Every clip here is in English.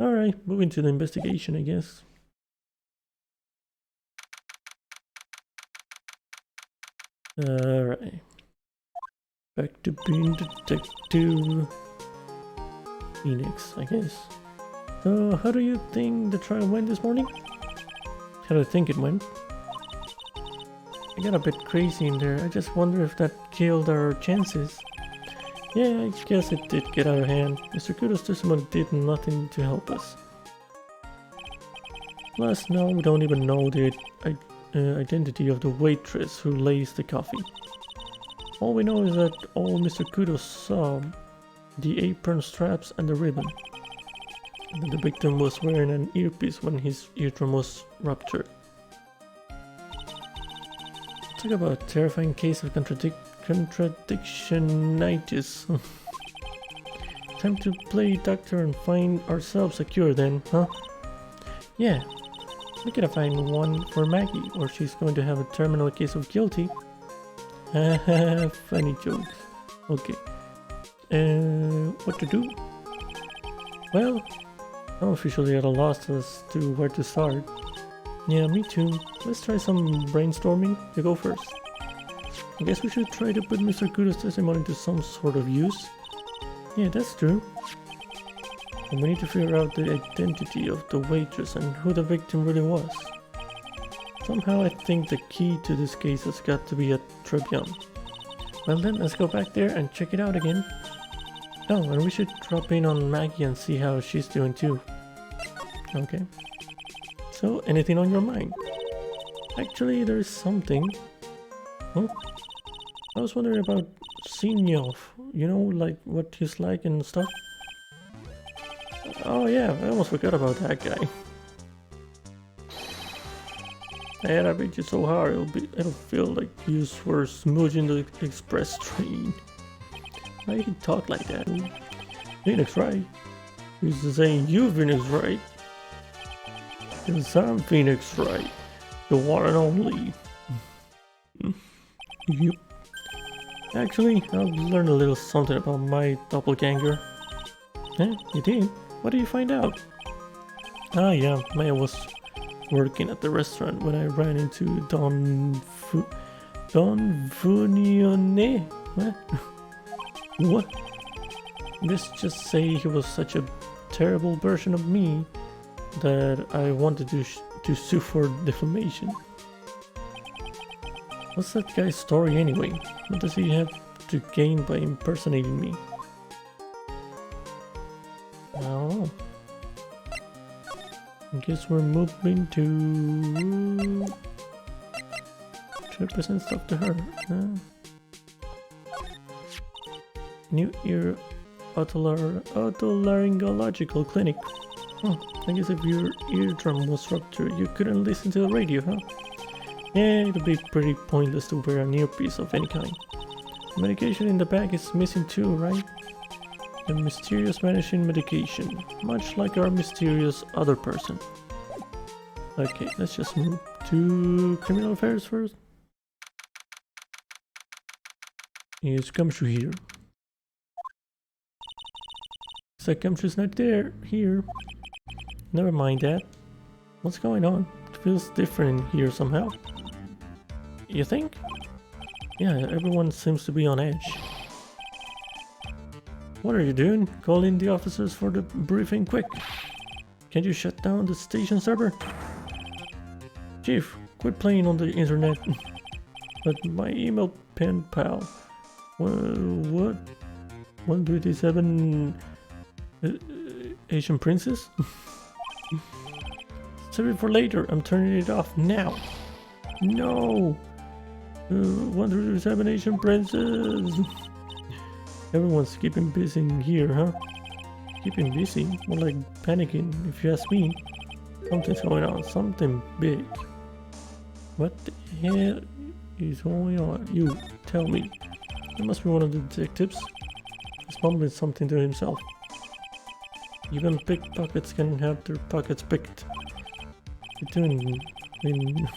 Alright, moving to the investigation, I guess. Alright. Back to being Detective Phoenix, I guess. So, how do you think the trial went this morning? How do you think it went? I got a bit crazy in there. I just wonder if that killed our chances. Yeah, I guess it did get out of hand. Mr. Kudos testimony did nothing to help us. Plus, now we don't even know the identity of the waitress who laced the coffee. All we know is that all Mr. Kudos saw the apron straps and the ribbon. And that the victim was wearing an earpiece when his eardrum was ruptured. Talk about a terrifying case of contradictionitis. Time to play doctor and find ourselves a cure then, huh? Yeah, we gotta find one for Maggie, or she's going to have a terminal case of guilty. Funny jokes. Okay. What to do? Well, I'm officially at a loss as to where to start. Yeah, me too. Let's try some brainstorming. You go first. I guess we should try to put Mr. Kudos' testimony to some sort of use. Yeah, that's true. And we need to figure out the identity of the waitress and who the victim really was. Somehow I think the key to this case has got to be a Tribune. Well then, let's go back there and check it out again. Oh, and we should drop in on Maggie and see how she's doing too. Okay. So, anything on your mind? Actually, there's something. Huh? I was wondering about Sinyov. You know, like what he's like and stuff. Oh yeah, I almost forgot about that guy. Man, I beat you so hard, it'll feel like you were smooching the express train. Why he talk like that? Phoenix Wright? He's saying you Phoenix Wright. Because I'm Phoenix Wright, the one and only. Yep. Actually, I've learned a little something about my doppelganger. Eh, you did? What did you find out? Ah yeah, I was working at the restaurant when I ran into Don Funione. What? Let's just say he was such a terrible version of me that I wanted to sue for defamation. What's that guy's story anyway? What does he have to gain by impersonating me? I don't know. I guess we're moving to present stuff to her. New ear otolaryngological clinic. Huh. I guess if your eardrum was ruptured, you couldn't listen to the radio, huh? Yeah, it'd be pretty pointless to wear an earpiece of any kind. The medication in the bag is missing too, right? The mysterious vanishing medication, much like our mysterious other person. Okay, let's just move to criminal affairs first. Yes, Gumshoe here. It's like Gumshoe's not there, here. Never mind that. What's going on? It feels different in here somehow. You think? Yeah, everyone seems to be on edge. What are you doing? Call in the officers for the briefing quick. Can't you shut down the station server? Chief, quit playing on the internet. But my email pen pal. What? 127 Asian princess? Save it for later. I'm turning it off now. No! 137 Asian princess! Everyone's keeping busy in here, huh? Keeping busy? More like panicking, if you ask me. Something's going on. Something big. What the hell is going on? You, tell me. It must be one of the detectives. He's mumbling something to himself. Even pickpockets can have their pockets picked. What are you doing?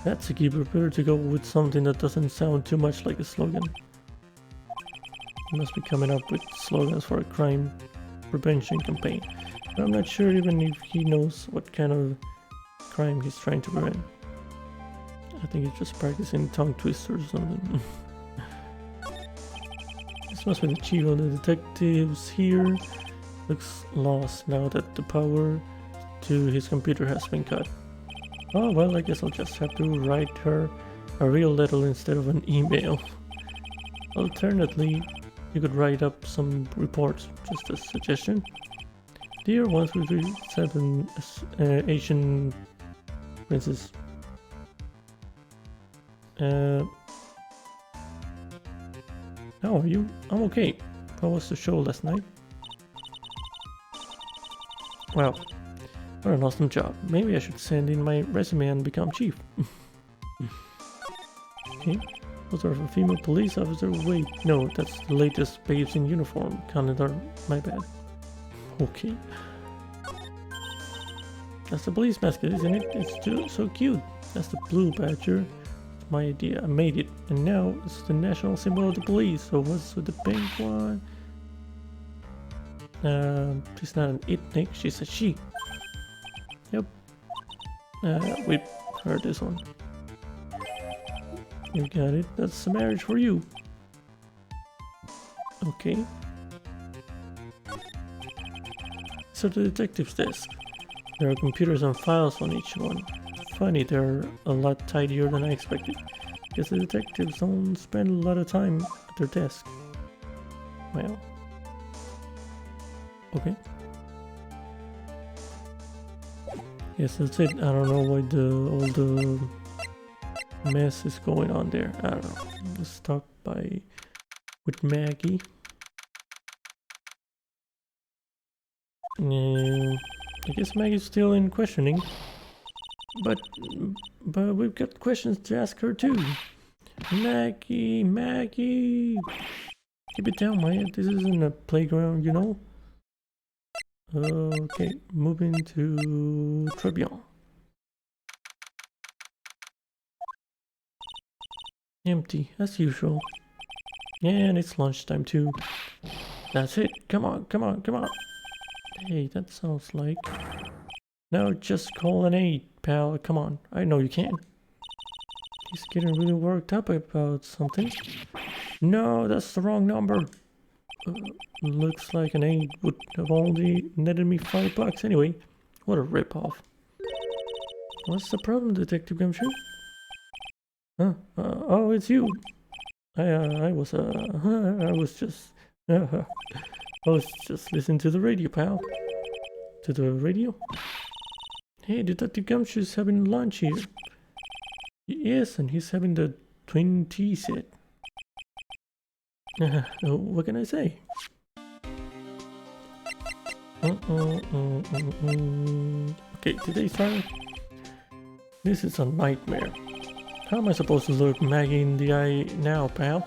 That's a keeper. Better to go with something that doesn't sound too much like a slogan. He must be coming up with slogans for a crime. prevention campaign. But I'm not sure even if he knows what kind of crime he's trying to prevent. I think he's just practicing tongue twisters or something. This must be the chief of the detectives here. Looks lost now that the power to his computer has been cut. Oh well, I guess I'll just have to write her a real letter instead of an email. Alternately, you could write up some reports, just a suggestion. Dear 1337 Asian Princess. How are you? I'm okay. How was the show last night? Wow, what an awesome job. Maybe I should send in my resume and become chief. Okay, was there a female police officer? Wait, no, that's the latest babes in uniform calendar. My bad. Okay. That's the police mascot, isn't it? It's so cute. That's the blue badger. It's my idea. I made it. And now it's the national symbol of the police. So what's with the pink one? She's not an it, Nick. She's a she. Yep. We've heard this one. You got it. That's a marriage for you. Okay. So the detective's desk. There are computers and files on each one. Funny, they're a lot tidier than I expected. Guess the detectives don't spend a lot of time at their desk. Well. Okay. Yes, that's it. I don't know why all the mess is going on there. I don't know. Let's talk with Maggie. I guess Maggie's still in questioning, but we've got questions to ask her too. Maggie, keep it down, Maya. This isn't a playground, you know. Okay, moving to Tribune. Empty, as usual. And it's lunchtime too. That's it. Come on. Hey, that sounds like... No, just call an 8, pal. Come on. I know you can. He's getting really worked up about something. No, that's the wrong number. Looks like an 8 would have only netted me $5 anyway. What a ripoff. What's the problem, Detective Gumshoe? Huh? Oh, it's you. I was just listening to the radio, pal. To the radio? Hey, Detective Gumshoe's having lunch here. Yes, and he's having the twin tea set. What can I say? Okay, today's trial. This is a nightmare. How am I supposed to look Maggie in the eye now, pal?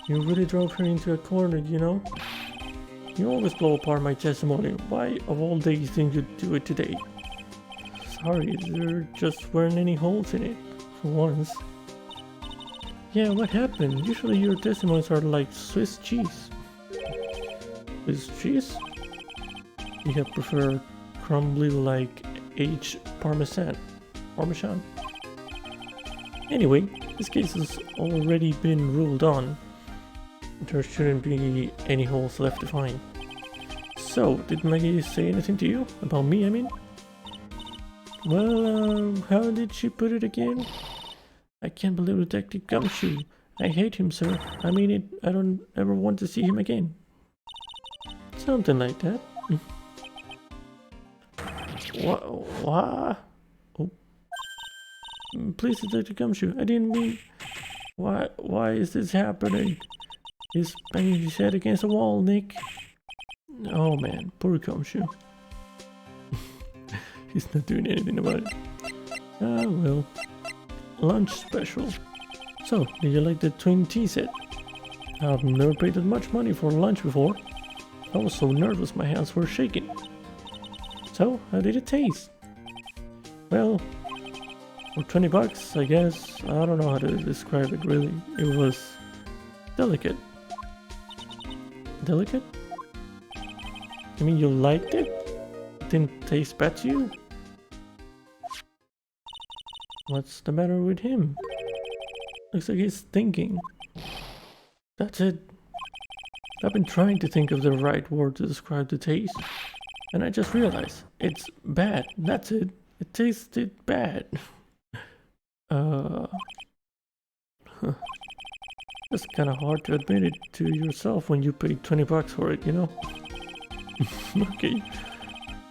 You really drove her into a corner, you know? You always blow apart my testimony. Why, of all days, didn't you do it today? Sorry, there just weren't any holes in it, for once. Yeah, what happened? Usually your testimonies are like Swiss cheese. Swiss cheese? You have preferred crumbly like aged Parmesan. Anyway, this case has already been ruled on. There shouldn't be any holes left to find. So, did Maggie say anything to you? About me, I mean? Well, how did she put it again? I can't believe Detective Gumshoe. I hate him, sir. I mean it. I don't ever want to see him again. Something like that. What? Oh. Please, Detective Gumshoe. I didn't mean... Why is this happening? He's banging his head against the wall, Nick. Oh man, poor Gumshoe. He's not doing anything about it. Ah, well. Lunch special. So, did you like the twin tea set? I've never paid that much money for lunch before. I was so nervous my hands were shaking. So, how did it taste? Well, for $20, I guess. I don't know how to describe it really. It was delicate. Delicate? You mean you liked it? It didn't taste bad to you? What's the matter with him? Looks like he's thinking. That's it. I've been trying to think of the right word to describe the taste, and I just realized it's bad. That's it. It tasted bad. Huh. It's kind of hard to admit it to yourself when you paid $20 for it, you know? Okay.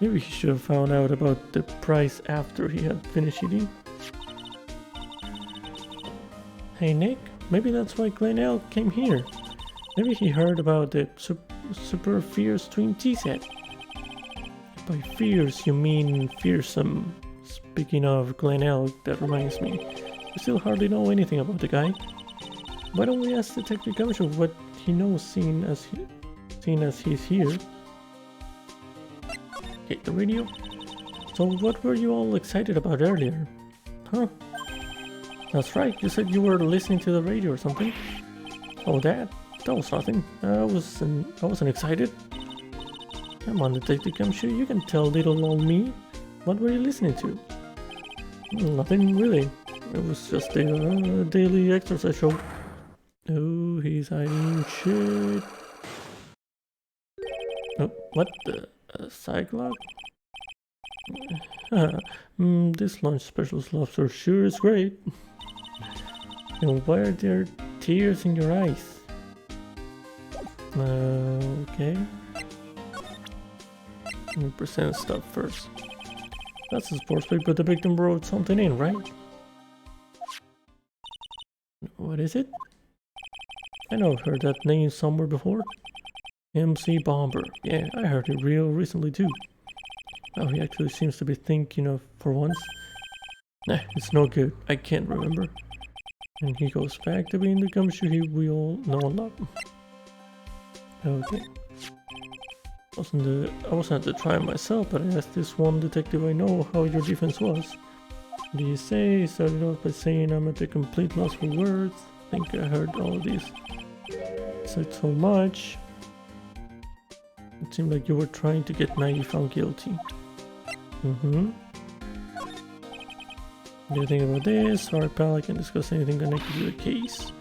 Maybe he should have found out about the price after he had finished eating. Hey Nick, maybe that's why Glenn came here. Maybe he heard about the super fierce twin tea set. By fierce you mean fearsome. Speaking of Glenn, that reminds me. We still hardly know anything about the guy. Why don't we ask Detective Gumshoe what he knows seeing as he's here? Okay, the radio. So what were you all excited about earlier? Huh? That's right, you said you were listening to the radio or something. Oh, that was nothing. I wasn't excited. Come on, Detective Gumshoe, you can tell little old me. What were you listening to? Nothing really. It was just a daily exercise show. Oh, he's hiding shit. Oh, what the? Cyclops? This lunch special's lobster sure is great. And why are there tears in your eyes? Okay. Let me present stuff first. That's the sports pick, but the victim wrote something in, right? What is it? I know I've heard that name somewhere before. MC Bomber. Yeah, I heard it real recently too. Oh, he actually seems to be thinking of for once. Nah, it's no good. I can't remember. And he goes back to being the Gumshoe we all know and love. Okay. I wasn't at the trial myself, but I asked this one detective I know how your defense was. What did he say? He started off by saying I'm at a complete loss for words. I think I heard all of this. Said so much. It seemed like you were trying to get Maggie found guilty. What do you think about this? Sorry pal, I can't discuss anything connected to the case.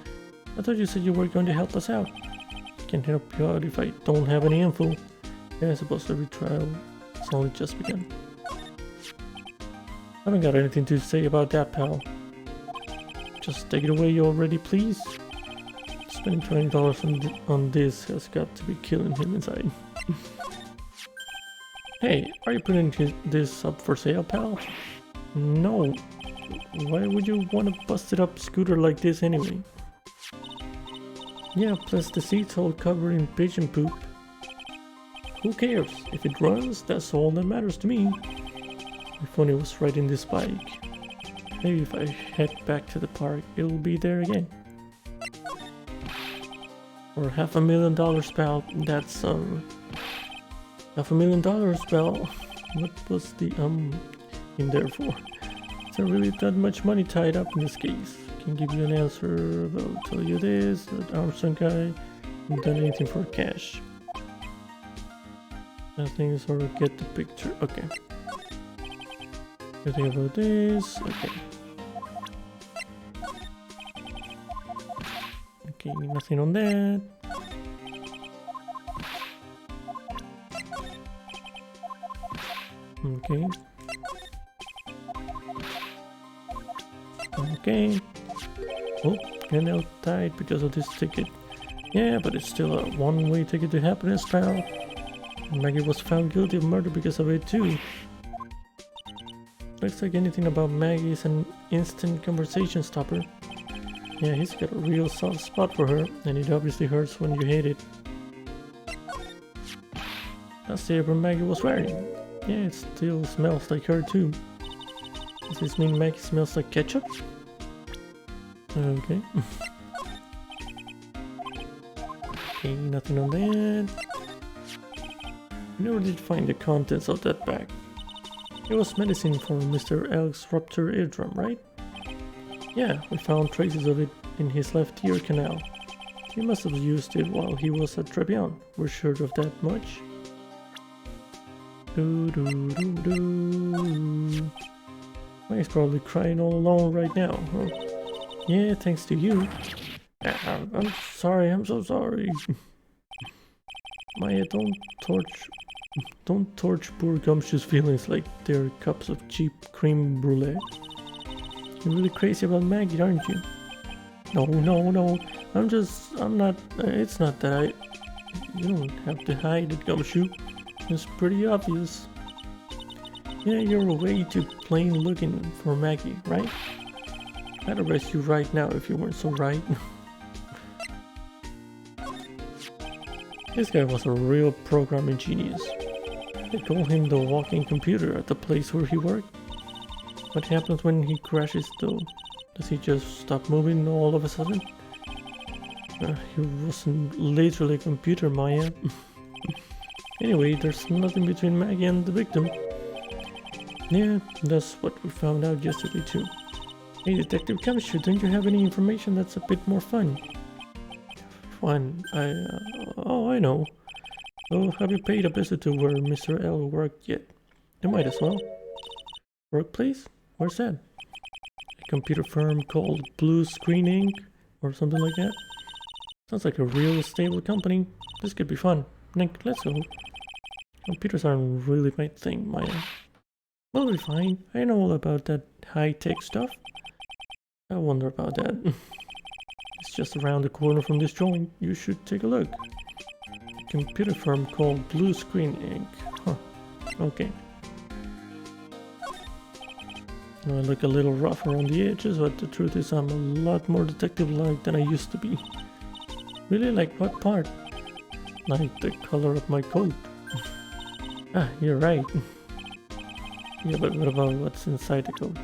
I thought you said you were going to help us out. I can't help you out if I don't have any info. Yeah, I suppose the retrial has only just begun. I haven't got anything to say about that, pal. Just take it away already, please. Spending $20 on this has got to be killing him inside. Hey, are you putting this up for sale, pal? No. Why would you want a busted up scooter like this anyway? Yeah, plus the seat's all covered in pigeon poop. Who cares? If it runs, that's all that matters to me. If only I was riding this bike. Maybe if I head back to the park, it'll be there again. Or $500,000, pal. That's $500,000, pal. What was the in there for? Is there really that much money tied up in this case? Can give you an answer, but I'll tell you this, that Armstrong guy hasn't done anything for cash. Nothing, sort of get the picture. Okay. Anything about this? Okay. Okay, nothing on that. Okay. Okay. Oh, getting out tight because of this ticket. Yeah, but it's still a one-way ticket to happiness, pal. Maggie was found guilty of murder because of it too. Looks like anything about Maggie is an instant conversation stopper. Yeah, he's got a real soft spot for her, and it obviously hurts when you hate it. That's the apron Maggie was wearing. Yeah, it still smells like her too. Does this mean Maggie smells like ketchup? Okay. Okay, nothing on that. We never did find the contents of that bag. It was medicine for Mr. Elk's ruptured eardrum, right? Yeah, we found traces of it in his left ear canal. He must have used it while he was at Tribune. We're sure of that much. Do, do, do, do. He's probably crying all alone right now, huh? Yeah, thanks to you. I'm sorry, I'm so sorry. Maya, don't torch poor Gumshoe's feelings like they're cups of cheap creme brulee. You're really crazy about Maggie, aren't you? No, I'm not, it's not that you don't have to hide it, Gumshoe. It's pretty obvious. Yeah, you're way too plain looking for Maggie, right? I'd arrest you right now if you weren't so right. This guy was a real programming genius. They call him the walking computer at the place where he worked. What happens when he crashes though? Does he just stop moving all of a sudden? He wasn't literally a computer, Maya. Anyway, there's nothing between Maggie and the victim. Yeah, that's what we found out yesterday too. Hey, Detective Gumshoe, don't you have any information that's a bit more fun? Fun? Oh, I know. Oh, have you paid a visit to where Mr. L worked yet? You might as well. Workplace? Where's that? A computer firm called Blue Screen Inc. or something like that? Sounds like a real stable company. This could be fun. Nick, let's go. Computers aren't really my thing, Maya. We'll be fine. I know all about that high-tech stuff. I wonder about that. It's just around the corner from this joint. You should take a look. A computer firm called Blue Screen Inc. Huh. Okay. I look a little rougher on the edges, but the truth is I'm a lot more detective-like than I used to be. Really? Like what part? Like the color of my coat. Ah, you're right. Yeah, but what about what's inside the coat?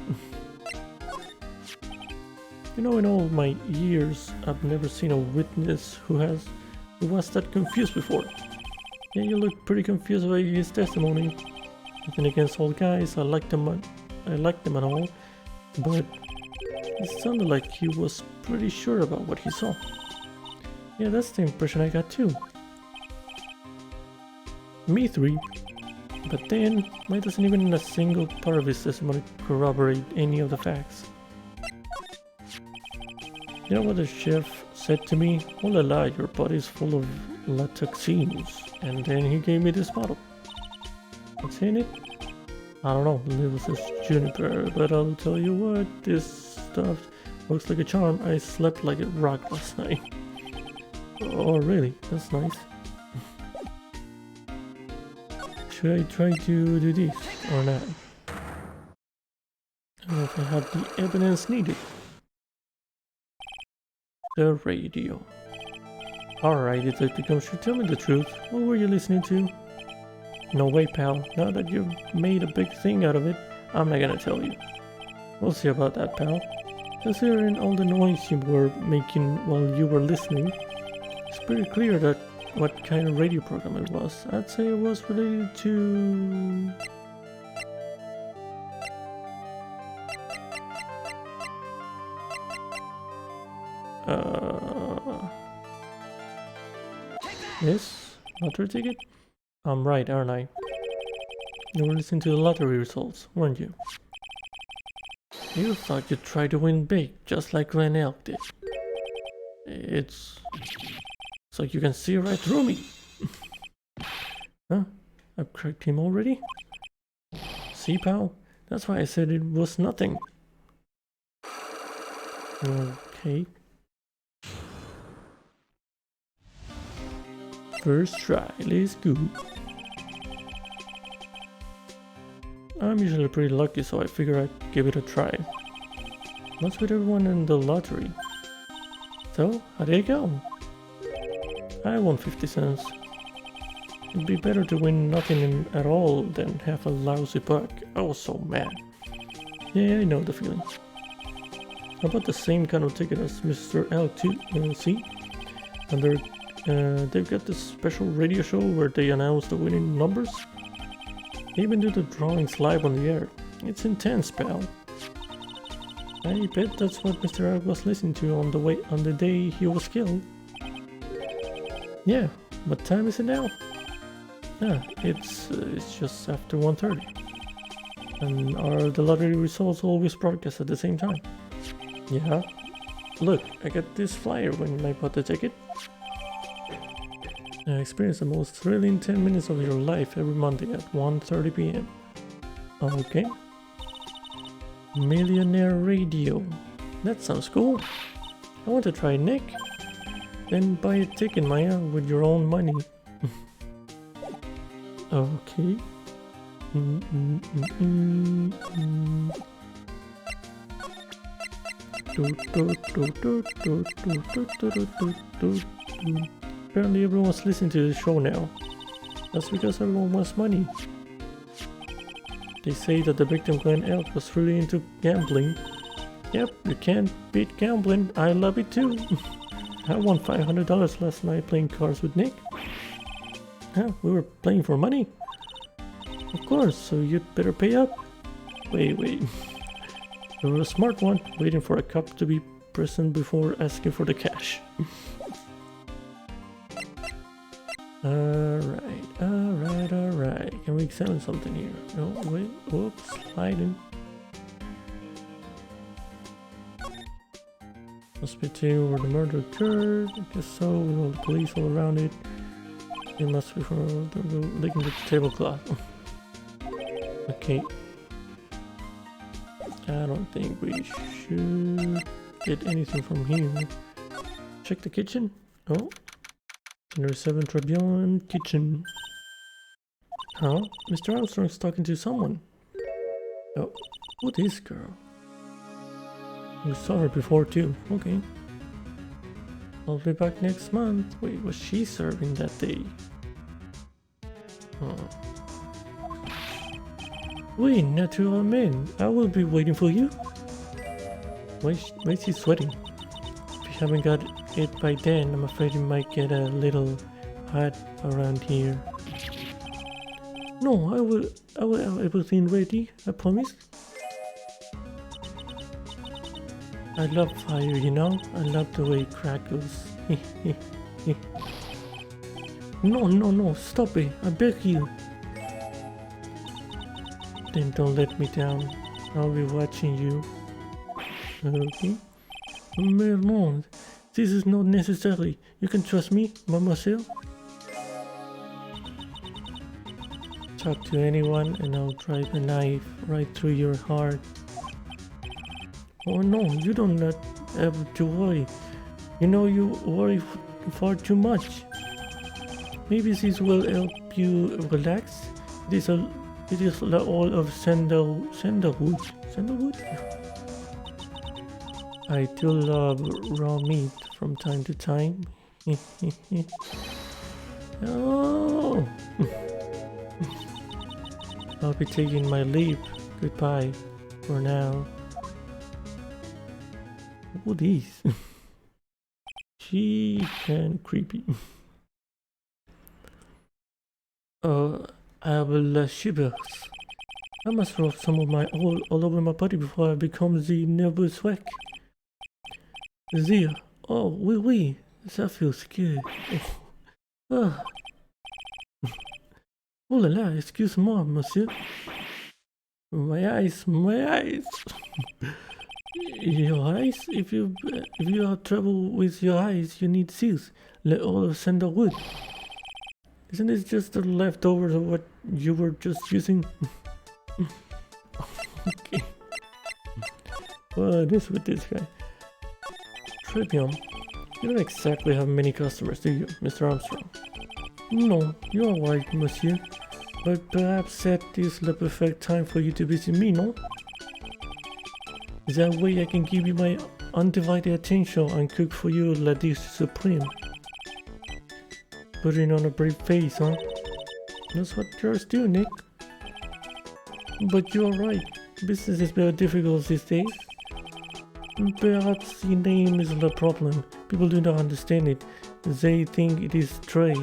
You know, in all my years, I've never seen a witness who was that confused before. Yeah, you look pretty confused by his testimony. Nothing against old guys, I liked them and all, but it sounded like he was pretty sure about what he saw. Yeah, that's the impression I got too. Me three. But then, why doesn't even a single part of his testimony corroborate any of the facts? You know what the chef said to me? Oh la la, your body's full of latex-ines. And then he gave me this bottle. What's in it? I don't know, the label says juniper, but I'll tell you what, this stuff looks like a charm. I slept like a rock last night. Oh really? That's nice. Should I try to do this or not? I don't know if I have the evidence needed. The radio. Alright, Detective Gumshoe, tell me the truth. What were you listening to? No way, pal. Now that you've made a big thing out of it, I'm not gonna tell you. We'll see about that, pal. Considering all the noise you were making while you were listening, it's pretty clear that what kind of radio program it was. I'd say it was related to... This? Lottery ticket? I'm right, aren't I? You were listening to the lottery results, weren't you? You thought you'd try to win big, just like Glenn Elk did. It's like you can see right through me. Huh? I've cracked him already? See, pal? That's why I said it was nothing. Okay. First try, let's go. I'm usually pretty lucky, so I figure I'd give it a try. What's with everyone in the lottery? So, how did it go? I won 50 cents. It'd be better to win nothing at all than have a lousy buck. I was so mad. Yeah, I know the feeling. How about the same kind of ticket as Mr. L2, see? And they've got this special radio show where they announce the winning numbers. They even do the drawings live on the air. It's intense, pal. I bet that's what Mr. L was listening to on the day he was killed. Yeah, what time is it now? Yeah, it's just after 1:30. And are the lottery results always broadcast at the same time? Yeah. Look, I got this flyer when I bought the ticket. Experience the most thrilling 10 minutes of your life every Monday at 1:30 p.m. Okay. Millionaire Radio. That sounds cool. I want to try Nick. Then buy a ticket, Maya, with your own money. Okay. Apparently everyone's listening to the show now. That's because everyone wants money. They say that the victim Glenn Elk was really into gambling. Yep, you can't beat gambling. I love it too. I won $500 last night playing cards with Nick. Yeah, we were playing for money. Of course, so you'd better pay up. Wait. You're a smart one, waiting for a cup to be present before asking for the cash. Alright. Can we examine something here? No, wait, oops, sliding. Hospital where the murder occurred. I guess so, with all the police all around it. It must be from licking the tablecloth. Okay. I don't think we should get anything from here. Check the kitchen. Oh. Number 7 Tribune Kitchen. Huh? Mr. Armstrong's talking to someone. Oh, who this girl? You saw her before too. Okay. I'll be back next month. Wait, was she serving that day? Huh. Wait, natural man. I will be waiting for you. Why is she sweating? If you haven't got it by then, I'm afraid you might get a little hot around here. No, I will have everything ready, I promise. I love fire, you know? I love the way it crackles. No, stop it, I beg you. Then don't let me down. I'll be watching you. Okay? No, this is not necessary. You can trust me, mademoiselle. Talk to anyone and I'll drive a knife right through your heart. Oh no, you don't have to worry. You know you worry far too much. Maybe this will help you relax. It is all of sandalwood. Sandalwood? I do love raw meat from time to time. Oh. I'll be taking my leave. Goodbye for now. Who these? She kinda creepy. I will shivers. I must rub some of my oil all over my body before I become the nervous wreck. There. Oh, oui. That feels good. Oh. Oh la la, excuse-moi, monsieur. My eyes. Your eyes? If you have trouble with your eyes, you need seals. Let all of sandalwood. Isn't this just the leftovers of what you were just using? Okay. What is with this guy? Tribune. You don't exactly have many customers, do you, Mr. Armstrong? No, you're right, monsieur. But perhaps that is the perfect time for you to visit me, no? That way I can give you my undivided attention and cook for you la dish supreme. Putting on a brave face, huh? That's what yours do, Nick. But you're right. Business is very difficult these days. Perhaps the name is the problem. People do not understand it. They think it is Trey.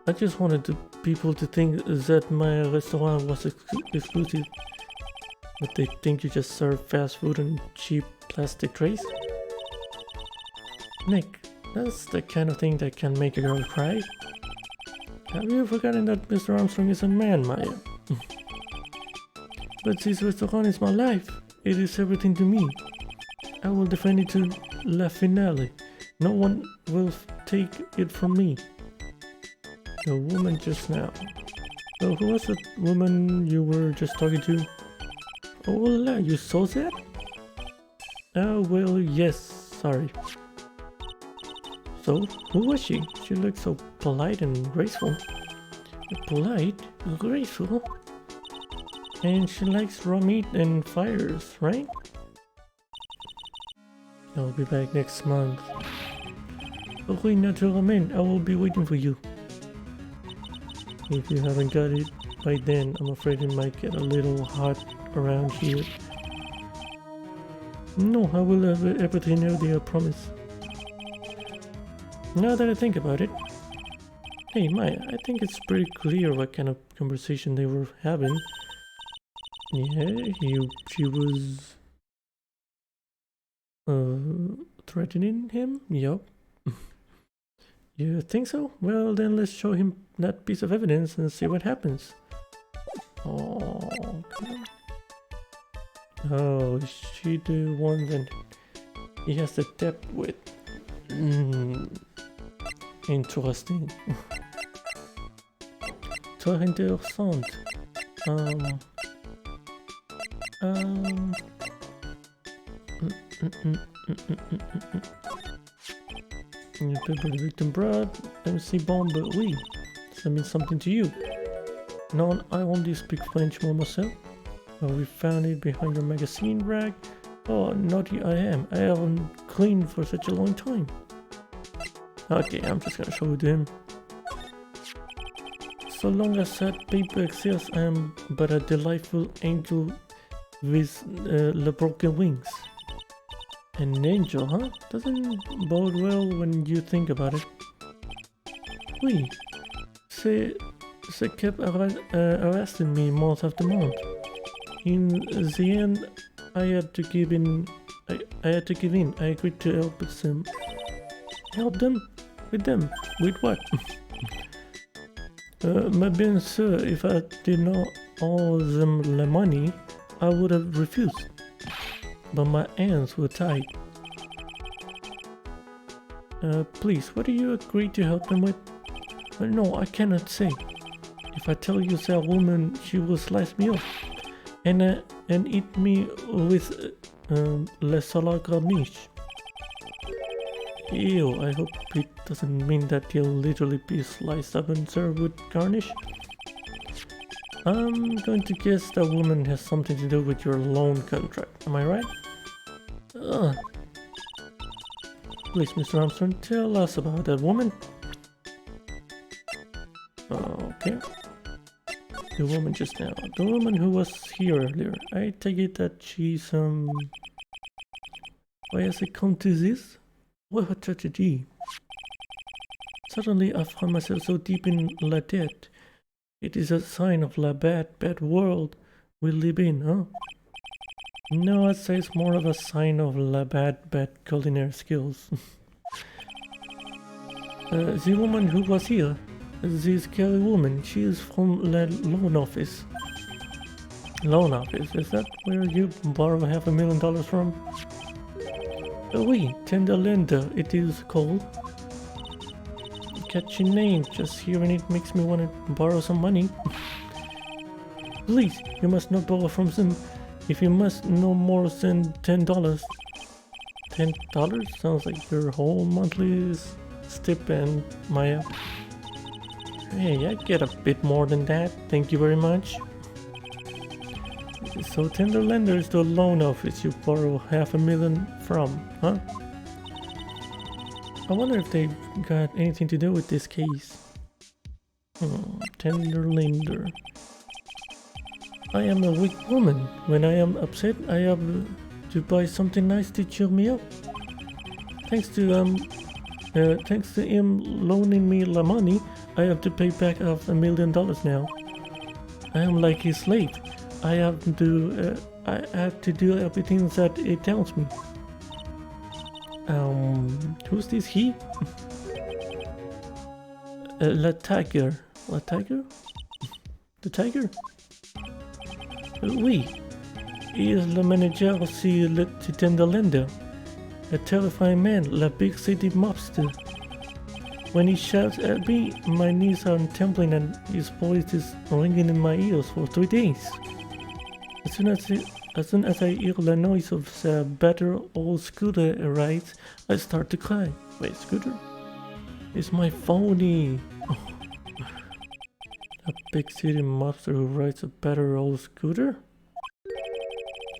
I just wanted people to think that my restaurant was exclusive. But they think you just serve fast food in cheap plastic trays? Nick, That's the kind of thing that can make a girl cry. Have you forgotten that Mr. Armstrong is a man, Maya? But this restaurant is my life. It is everything to me. I will defend it to la finale. No one will take it from me. The woman just now. So who was the woman you were just talking to? Oh, you saw that? Oh, well, yes, sorry. So, who was she? She looked so polite and graceful. Polite? Graceful? And she likes raw meat and fires, right? I'll be back next month. Okay, naturalmente, I will be waiting for you. If you haven't got it by then, I'm afraid it might get a little hot around here. No, I will have everything ready, I promise. Now that I think about it, hey Maya, I think it's pretty clear what kind of conversation they were having. Yeah, she was threatening him? Yup. You think so? Well, then let's show him that piece of evidence and see what happens. Oh, okay. Oh, is she the one that he has the depth with? Interesting. Très intéressant. You paper the victim brought. MC bomb, but oui. Does that mean something to you? No, I only speak French more myself. We found it behind your magazine rack. Oh, naughty I am. I haven't cleaned for such a long time. Okay, I'm just gonna show it to him. So long as that paper exists, I am but a delightful angel with the broken wings. An angel, huh? Doesn't bode well when you think about it. Oui, they kept arresting me month after month. In the end, I had to give in. I had to give in. I agreed to help them. Help them? With them? With what? My bien sir, if I did not owe them the money, I would have refused. But my hands were tied. Please, what do you agree to help them with? No, I cannot say. If I tell you that woman, she will slice me off and eat me with la salade garniche. Ew, I hope it doesn't mean that he'll literally be sliced up and served with garnish. I'm going to guess that woman has something to do with your loan contract, am I right? Please, Mr. Armstrong, tell us about that woman. Okay. The woman just now. The woman who was here earlier. I take it that she's, why has it come to this? What a tragedy. Suddenly I found myself so deep in la debt. It is a sign of la bad world we live in, huh? No, I'd say it's more of a sign of la bad culinary skills. The woman who was here, this scary woman, she is from the loan office. Loan office, is that where you borrow $500,000 from? Oui, Tenderlander, it is called. Catchy name, just hearing it makes me want to borrow some money. Please, you must not borrow from them. If you must no more than $10. $10? Sounds like your whole monthly stipend, Maya. Hey, I get a bit more than that, thank you very much. So Tenderlander is the loan office you borrow $500,000 from, huh? I wonder if they got anything to do with this case. Tenderlander. I am a weak woman. When I am upset, I have to buy something nice to cheer me up. Thanks to him loaning me the money, I have to pay back $500,000 now. I am like his slave. I have to do everything that it tells me. Who's this he? Le Tiger. Le Tiger? The Tiger? Oui. Il est le manager aussi le Tenderlander. A terrifying man, la big city mobster. When he shouts at me, my knees are trembling and his voice is ringing in my ears for 3 days. As soon as I hear the noise of the better old Scooter arrives, I start to cry. Wait, Scooter? It's my phony. Oh. A big city mobster who rides a better old Scooter?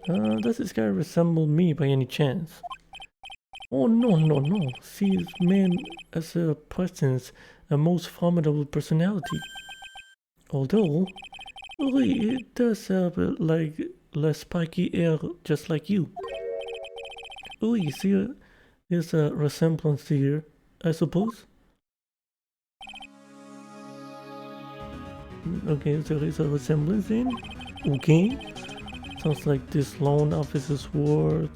Does this guy resemble me by any chance? Oh no. See this man as a presence, a most formidable personality. Although, really, it does have like less spiky hair, just like you. Oh, you see, there's a resemblance here, I suppose. Okay, so there is a resemblance in. Okay. Sounds like this loan office is worth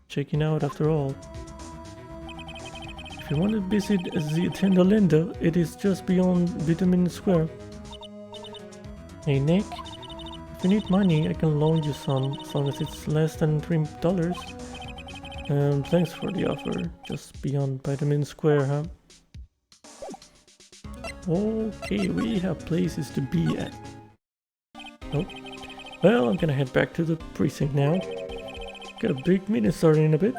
checking out after all. If you want to visit the Tenderlander, it is just beyond Vitamin Square. Hey Nick, if you need money, I can loan you some, as long as it's less than $3. Thanks for the offer. Just beyond Vitamin Square, huh? Okay, we have places to be at. Oh, well, I'm gonna head back to the precinct now. Got a big meeting starting in a bit.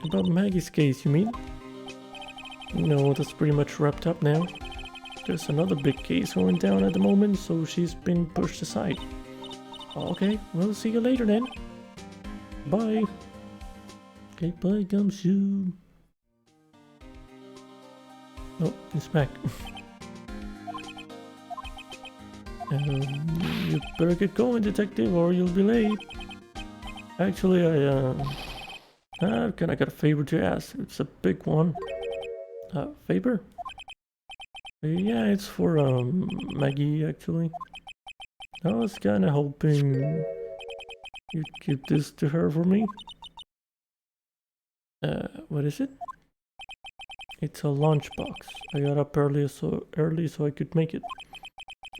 About Maggie's case, you mean? No, that's pretty much wrapped up now. There's another big case going down at the moment, so she's been pushed aside. Okay, we'll see you later then. Bye. Okay, bye, Gumshoe. Oh, he's back. You better get going, detective, or you'll be late. Actually, I've got a favor to ask. It's a big one. Favor? Yeah, it's for Maggie, actually. I was kinda hoping you'd give this to her for me. What is it? It's a lunchbox. I got up early so I could make it.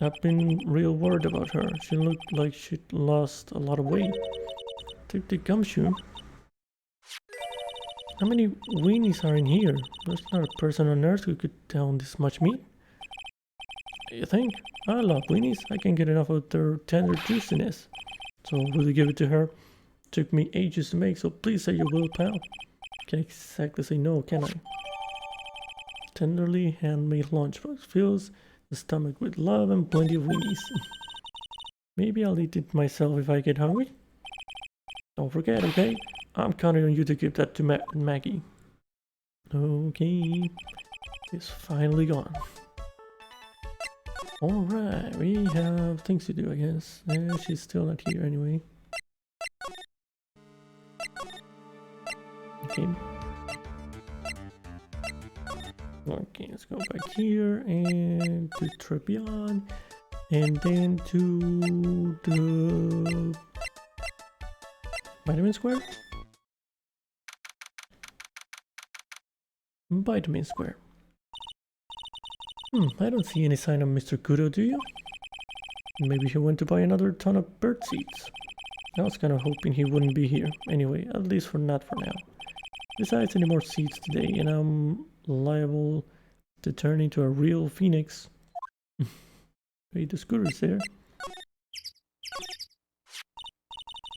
I've been real worried about her. She looked like she'd lost a lot of weight. Take the gumshoe. How many weenies are in here? There's not a person on earth who could down this much meat. You think? I love weenies. I can get enough of their tender juiciness. So will you give it to her? Took me ages to make, so please say you will, pal. Can't exactly say no, can I? Tenderly handmade lunchbox fills the stomach with love and plenty of weenies. Maybe I'll eat it myself if I get hungry. Don't forget, okay? I'm counting on you to give that to Maggie. Okay. It's finally gone. Alright, we have things to do, I guess. Yeah, she's still not here anyway. Okay. Okay, let's go back here and to Tribune. And then to the Vitamin Square? Vitamin Square. I don't see any sign of Mr. Kudo, do you? Maybe he went to buy another ton of bird seeds. I was kind of hoping he wouldn't be here. Anyway, at least not for now. Besides, any more seeds today, and I'm liable to turn into a real phoenix. Wait, the scooter's there.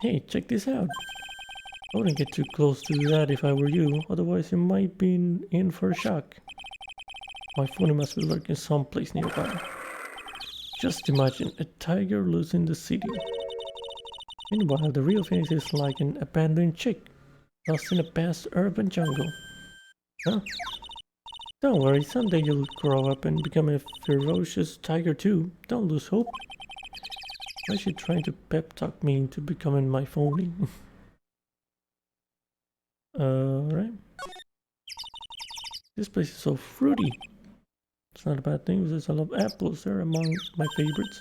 Hey, check this out. I wouldn't get too close to that if I were you, otherwise you might be in for a shock. My phone must be lurking someplace nearby. Just imagine a tiger losing the city. Meanwhile, the real Phoenix is like an abandoned chick, lost in a vast urban jungle. Huh? Don't worry, someday you'll grow up and become a ferocious tiger too. Don't lose hope. Why is she trying to pep talk me into becoming my phony? Right. This place is so fruity. It's not a bad thing because I love apples. They're among my favorites.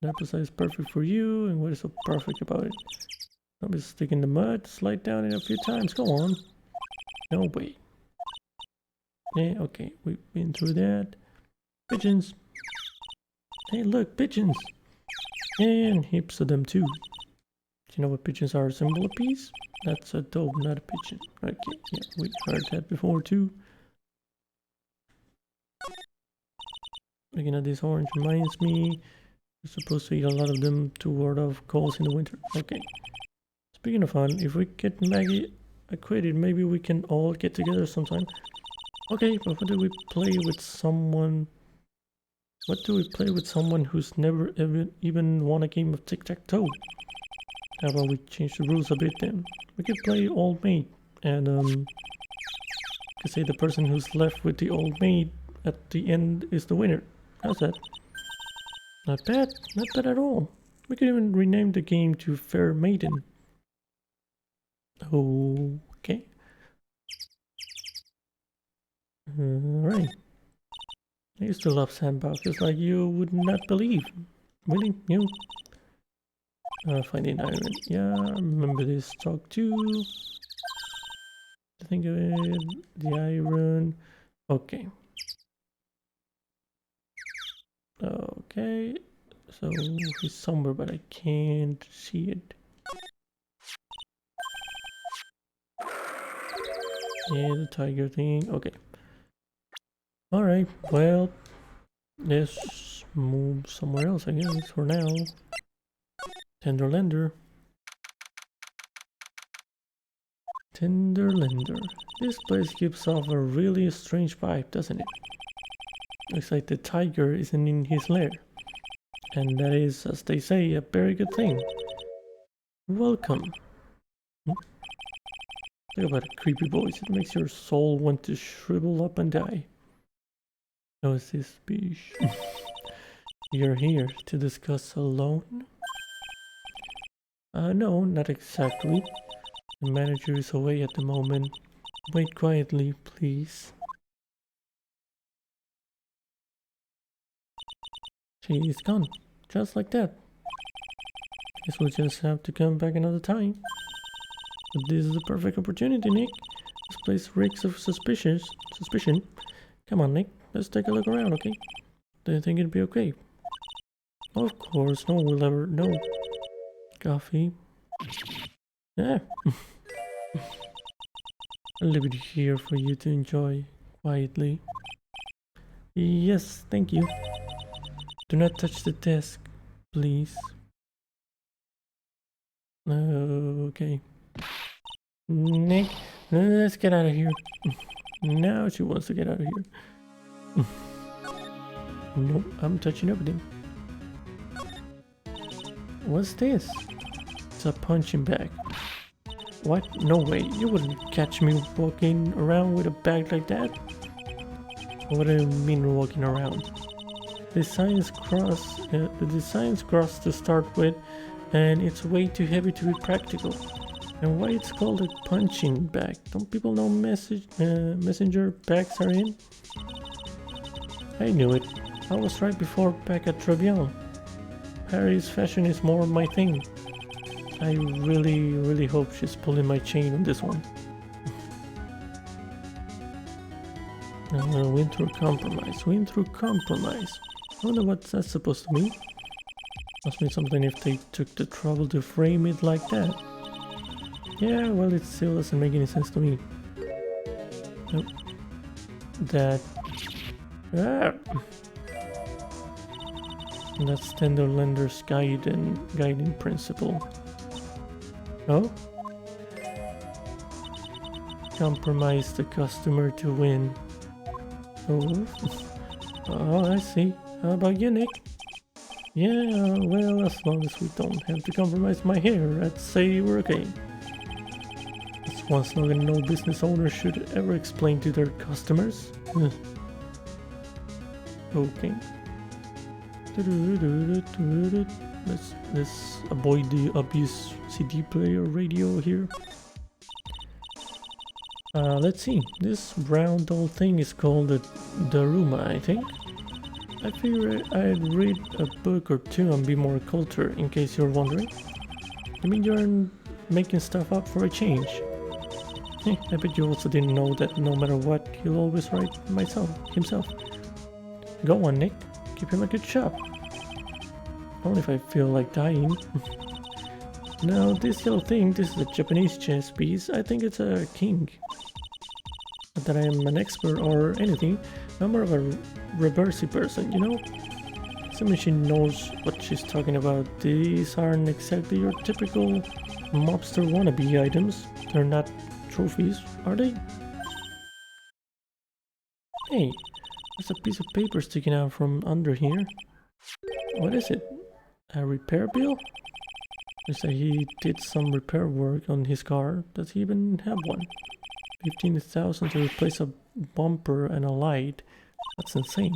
The apple size is perfect for you, and what is so perfect about it? Don't be stuck in the mud. Slide down it a few times. Go on. No way. Yeah, okay, we've been through that. Pigeons. Hey, look, pigeons. And heaps of them too. Do you know what pigeons are? A symbol of peace? That's a dove, not a pigeon. Okay, yeah, we heard that before too. Looking at this orange reminds me we're supposed to eat a lot of them to ward off colds in the winter. Okay. Speaking of fun, if we get Maggie acquitted, maybe we can all get together sometime. Okay, but what do we play with someone? What do we play with someone who's never even won a game of tic-tac-toe? How about we change the rules a bit then? We could play old maid, and could say the person who's left with the old maid at the end is the winner. How's that? Not bad, not bad at all. We could even rename the game to Fair Maiden. Okay. Alright. I used to love sandboxes like you would not believe. Really? You? Finding iron. Yeah, I remember this talk too. Think of it. The iron. Okay. Okay. So he's somewhere, but I can't see it. Yeah, the tiger thing. Okay. Alright, well, let's move somewhere else, I guess, for now. Tenderlander. Tenderlander. This place gives off a really strange vibe, doesn't it? Looks like the tiger isn't in his lair. And that is, as they say, a very good thing. Welcome. Talk about a creepy voice. It makes your soul want to shrivel up and die. How is this speech? You're here to discuss a loan? No, not exactly. The manager is away at the moment. Wait quietly, please. She is gone, just like that. Guess we'll just have to come back another time. But this is the perfect opportunity, Nick. This place reeks of suspicion. Come on, Nick. Let's take a look around, okay? Do you think it'd be okay? Of course, no one will ever know. Coffee. Yeah. I'll leave it here for you to enjoy quietly. Yes, thank you. Do not touch the desk, please. Okay. Nick, let's get out of here. Now she wants to get out of here. Nope, I'm touching everything. What's this? It's a punching bag. What? No way, you wouldn't catch me walking around with a bag like that. What do you mean walking around? The design's cross to start with, and it's way too heavy to be practical. And why it's called a punching bag? Don't people know messenger bags are in? I knew it. I was right before back at Tribune. Paris fashion is more my thing. I really hope she's pulling my chain on this one. Win through compromise. Win through compromise. I wonder what that's supposed to mean. Must mean something if they took the trouble to frame it like that. Yeah, well, it still doesn't make any sense to me. Nope. That... Ah. That's Tenderlander's guiding principle. Oh? Compromise the customer to win. Oh, oh, I see. How about you, Nick? Yeah, well, as long as we don't have to compromise my hair, I'd say we're okay. That's one slogan no business owner should ever explain to their customers. Okay. Let's avoid the obvious CD player radio here. Let's see. This brown doll thing is called the Daruma, I think. I figured I'd read a book or two and be more cultured, in case you're wondering. You mean you're making stuff up for a change? I bet you also didn't know that no matter what, he'll always write himself. Go on, Nick. Keep him a good shot. Only if I feel like dying. Now, this little thing, this is a Japanese chess piece. I think it's a king. Not that I am an expert or anything. I'm more of a reversey person, you know? Assuming she knows what she's talking about. These aren't exactly your typical mobster wannabe items. They're not trophies, are they? Hey, there's a piece of paper sticking out from under here. What is it? A repair bill? Looks like he did some repair work on his car. Does he even have one? 15,000 to replace a bumper and a light. That's insane.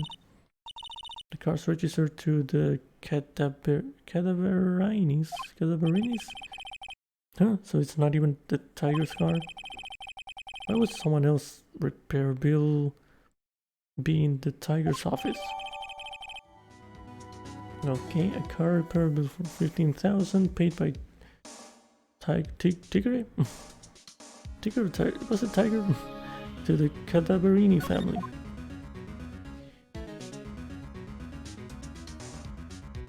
The car's registered to the Cadaverinis? Huh? So it's not even the tiger's car? Why would someone else repair bill be in the tiger's office? Okay, a car repair bill for 15,000 paid by Tigre? Tigre? Was it Tiger? To the Cadaverini family.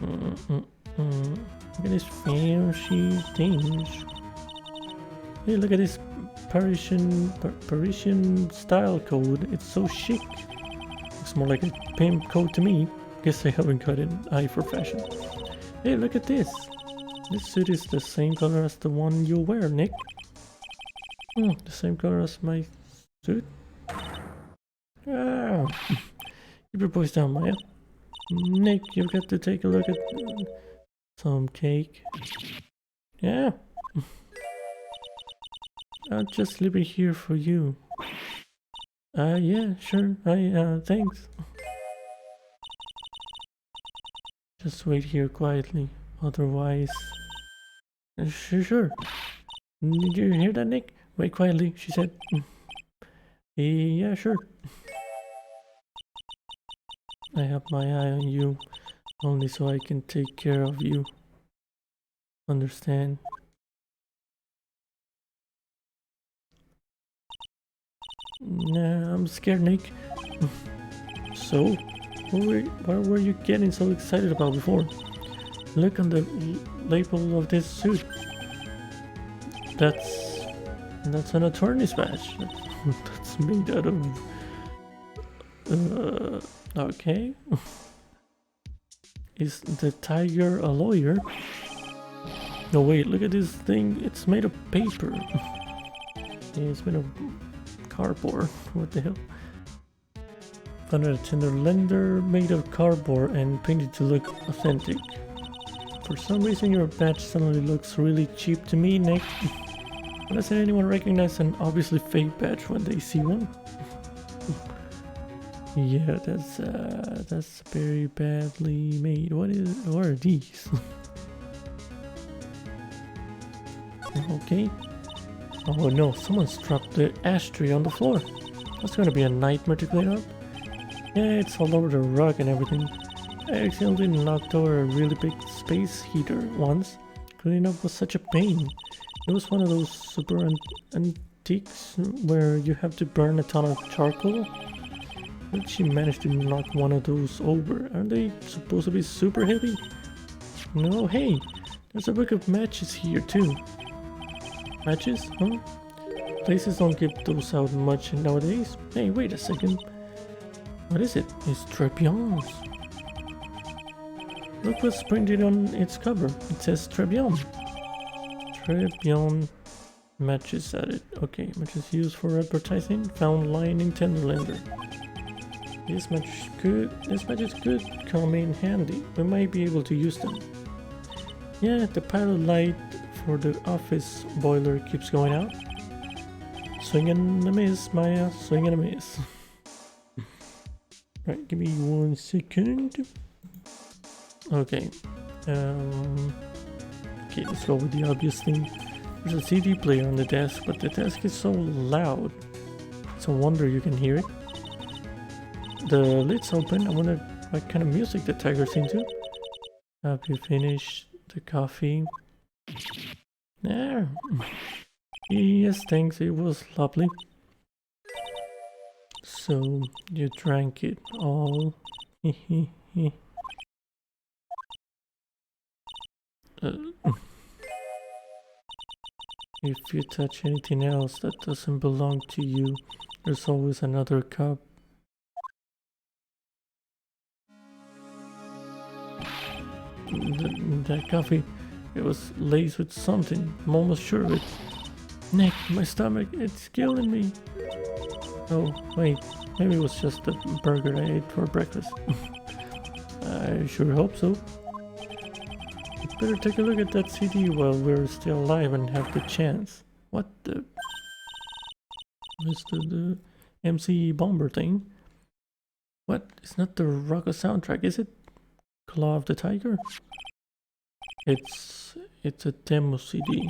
Look at these fancy things. Hey, look at this Parisian style code. It's so chic. Looks more like a pimp code to me. Guess I haven't got an eye for fashion. Hey, look at this. This suit is the same color as the one you wear, Nick. The same color as my suit. Ah. Keep your voice down, Maya. Nick, you've got to take a look at some cake. Yeah. I'll just leave it here for you. Yeah, sure. Thanks. Just wait here quietly. Otherwise... Sure. Did you hear that, Nick? Wait quietly, she said. Yeah, sure. I have my eye on you, only so I can take care of you. Understand? Nah, I'm scared, Nick. So? What were you getting so excited about before? Look on the label of this suit. That's an attorney's badge. That's made out of... okay. Is the tiger a lawyer? No, wait, look at this thing. It's made of paper. Yeah, it's made of cardboard. What the hell? Found a Tenderlander made of cardboard and painted to look authentic. For some reason your badge suddenly looks really cheap to me, Nick. When does anyone recognize an obviously fake badge when they see one? Yeah, that's very badly made. What are these? Okay. Oh no, someone's dropped the ashtray on the floor. That's gonna be a nightmare to clean up. Yeah, it's all over the rug and everything. I accidentally knocked over a really big space heater once. Cleaning up was such a pain. It was one of those super antiques where you have to burn a ton of charcoal. How did she manage to knock one of those over? Aren't they supposed to be super heavy? No, hey, there's a book of matches here too. Matches? Huh? Places don't give those out much nowadays. Hey, wait a second. What is it? It's Tribulations. Look what's printed on its cover. It says Tribune. Tribune matches added. Okay, matches used for advertising. Found lying in Tenderlander. This matches could come in handy. We might be able to use them. Yeah, the pilot light for the office boiler keeps going out. Swing and a miss, Maya. Swing and a miss. Right, give me 1 second. Okay. Okay, let's go with the obvious thing. There's a CD player on the desk, but the desk is so loud. It's a wonder you can hear it. The lid's open. I wonder what kind of music the tiger's into. Have you finished the coffee? There. Yes, thanks, it was lovely. So, you drank it all. If you touch anything else that doesn't belong to you, there's always another cup. That coffee, it was laced with something. I'm almost sure of it. Nick, my stomach, it's killing me. Oh, wait, maybe it was just the burger I ate for breakfast. I sure hope so. You'd better take a look at that CD while we're still alive and have the chance. What the... Mr. the MC Bomber thing? What? It's not the Rocco soundtrack, is it? Claw of the Tiger? It's a demo CD.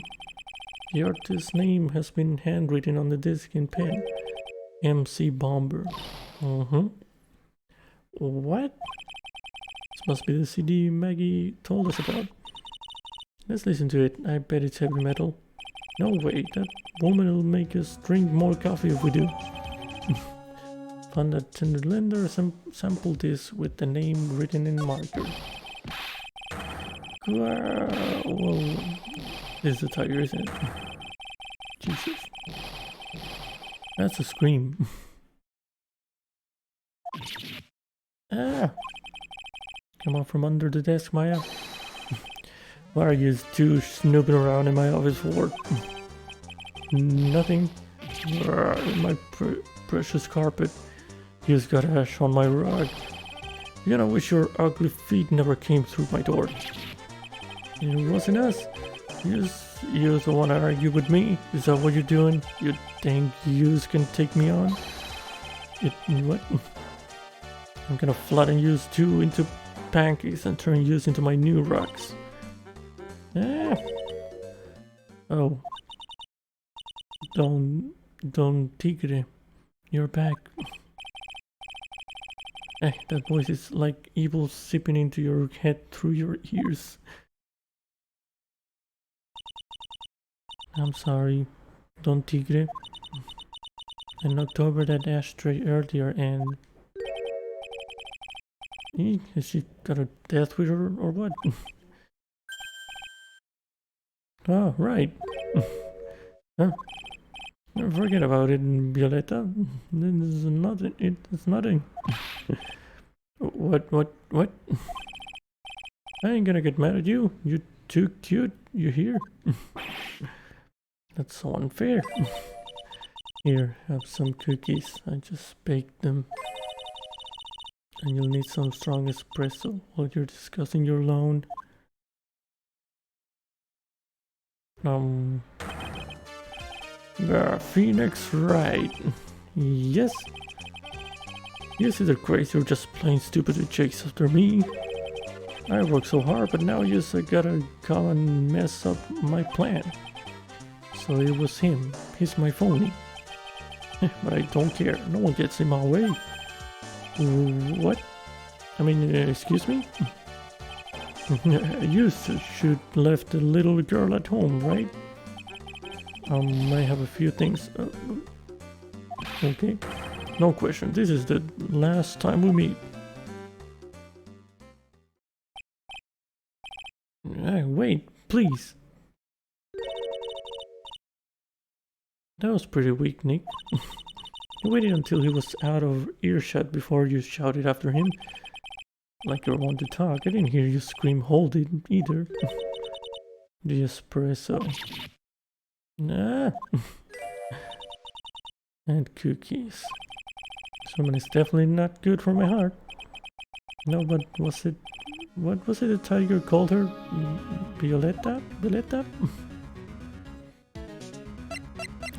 The artist's name has been handwritten on the disc in pen. MC Bomber. What? This must be the CD Maggie told us about. Let's listen to it. I bet it's heavy metal. No way, that woman will make us drink more coffee if we do. Found that Tenderlander sampled this with the name written in marker. Whoa. This is a tiger, isn't it? Jesus. That's a scream. Ah! Come out from under the desk, Maya. What are you two snooping around in my office for? Nothing. My precious carpet. You just got ash on my rug. You're gonna wish your ugly feet never came through my door. It wasn't us. You just wanna argue with me? Is that what you're doing? You think yous can take me on? What? I'm gonna flatten yous two into pancakes and turn yous into my new rugs. Ah. Oh. Don Tigre. You're back. That voice is like evil seeping into your head through your ears. I'm sorry, Don Tigre. I knocked over that ashtray earlier and... Has she got a death with her or what? Oh, right. Huh? Forget about it, Violetta. This is nothing. It's nothing. What? I ain't gonna get mad at you. You're too cute. You're here. That's so unfair. Here, have some cookies. I just baked them. And you'll need some strong espresso while you're discussing your loan. Phoenix Wright. Yes? Yes, either crazy or just plain stupid to chase after me. I worked so hard, but now you just gotta come and mess up my plan. So it was him. He's my phony. But I don't care. No one gets in my way. What? I mean, excuse me? You should left the little girl at home, right? I have a few things. Okay. No question. This is the last time we meet. Wait, please. That was pretty weak, Nick. You waited until he was out of earshot before you shouted after him. Like you want to talk. I didn't hear you scream hold it either. The espresso. Nah. And cookies. Someone is definitely not good for my heart. No, but was it... What was it the tiger called her? Violetta? Violetta?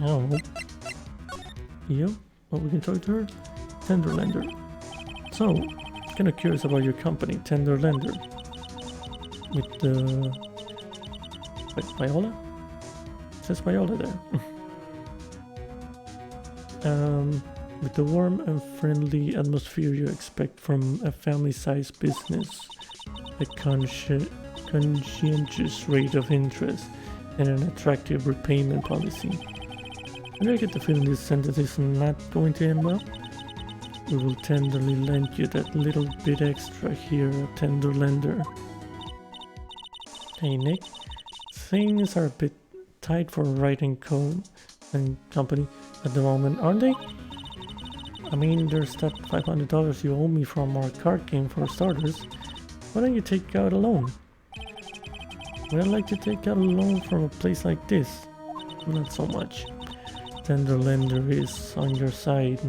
Oh. Yep. Well, we can talk to her. Tenderlander. So, kinda curious about your company, Tenderlander. With the... Wait, Viola? It says Viola there. With the warm and friendly atmosphere you expect from a family-sized business, a conscientious rate of interest, and an attractive repayment policy. And I get the feeling this sentence is not going to end well. We will tenderly lend you that little bit extra here at Tenderlander. Hey Nick, things are a bit tight for Wright and Company at the moment, aren't they? I mean, there's that $500 you owe me from our card game for starters. Why don't you take out a loan? Would I like to take out a loan from a place like this? Not so much. Tenderlander is on your side.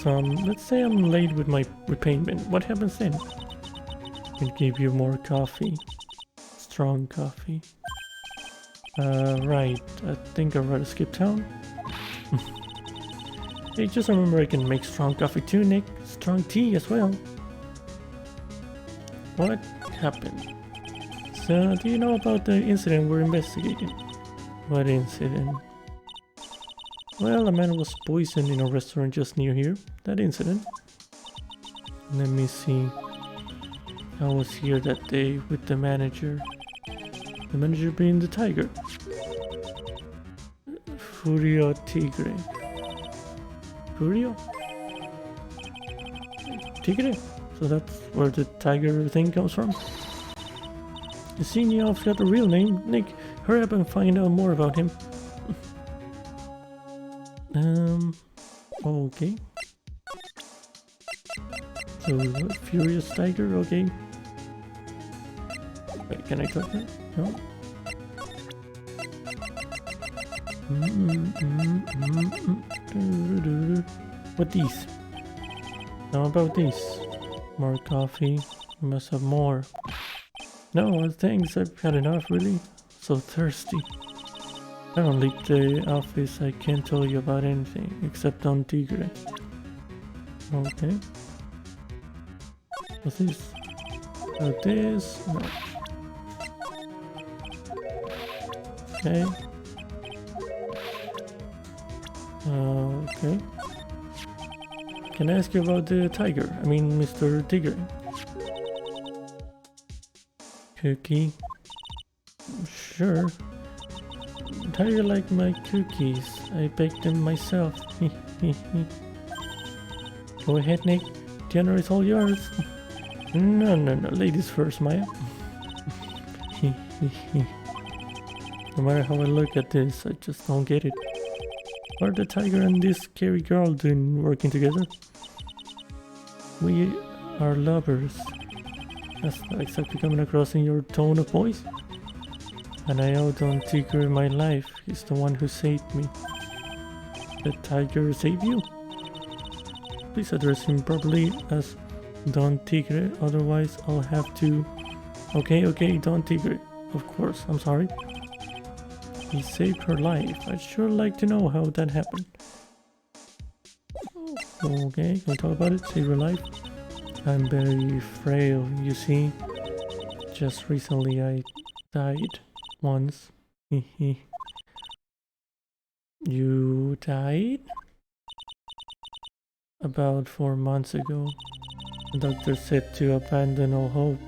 So let's say I'm late with my repayment. What happens then? I can give you more coffee. Strong coffee. Right. I think I'd rather skip town. Hey, just remember I can make strong coffee too, Nick. Strong tea as well. What happened? So, do you know about the incident we're investigating? What incident? Well, a man was poisoned in a restaurant just near here. That incident. Let me see. I was here that day with the manager. The manager being the tiger. Furio Tigre. Furio? Tigre? So that's where the tiger thing comes from? You see, Neoff's got a real name. Nick, hurry up and find out more about him. Okay. So, Furious Tiger, okay. Wait, can I talk now? No? What these? How about this? More coffee? We must have more. No, thanks, I've had enough, really. So thirsty. I don't leave the office, I can't tell you about anything, except on Tigre. Okay. What's this? This? No. Okay. Okay. Can I ask you about the tiger? I mean, Mr. Tigre. Cookie? Sure. How do you like my cookies? I baked them myself. Go ahead, Nick. Dinner is all yours. No, ladies first, Maya. No matter how I look at this, I just don't get it. What are the tiger and this scary girl doing working together? We are lovers. That's not exactly coming across in your tone of voice. And I owe Don Tigre my life. He's the one who saved me. The tiger saved you? Please address him properly as Don Tigre, otherwise I'll have to... Okay, Don Tigre. Of course, I'm sorry. He saved her life. I'd sure like to know how that happened. Okay, can we talk about it? Save her life? I'm very frail, you see. Just recently I died. Once. You died? About 4 months ago. The doctor said to abandon all hope.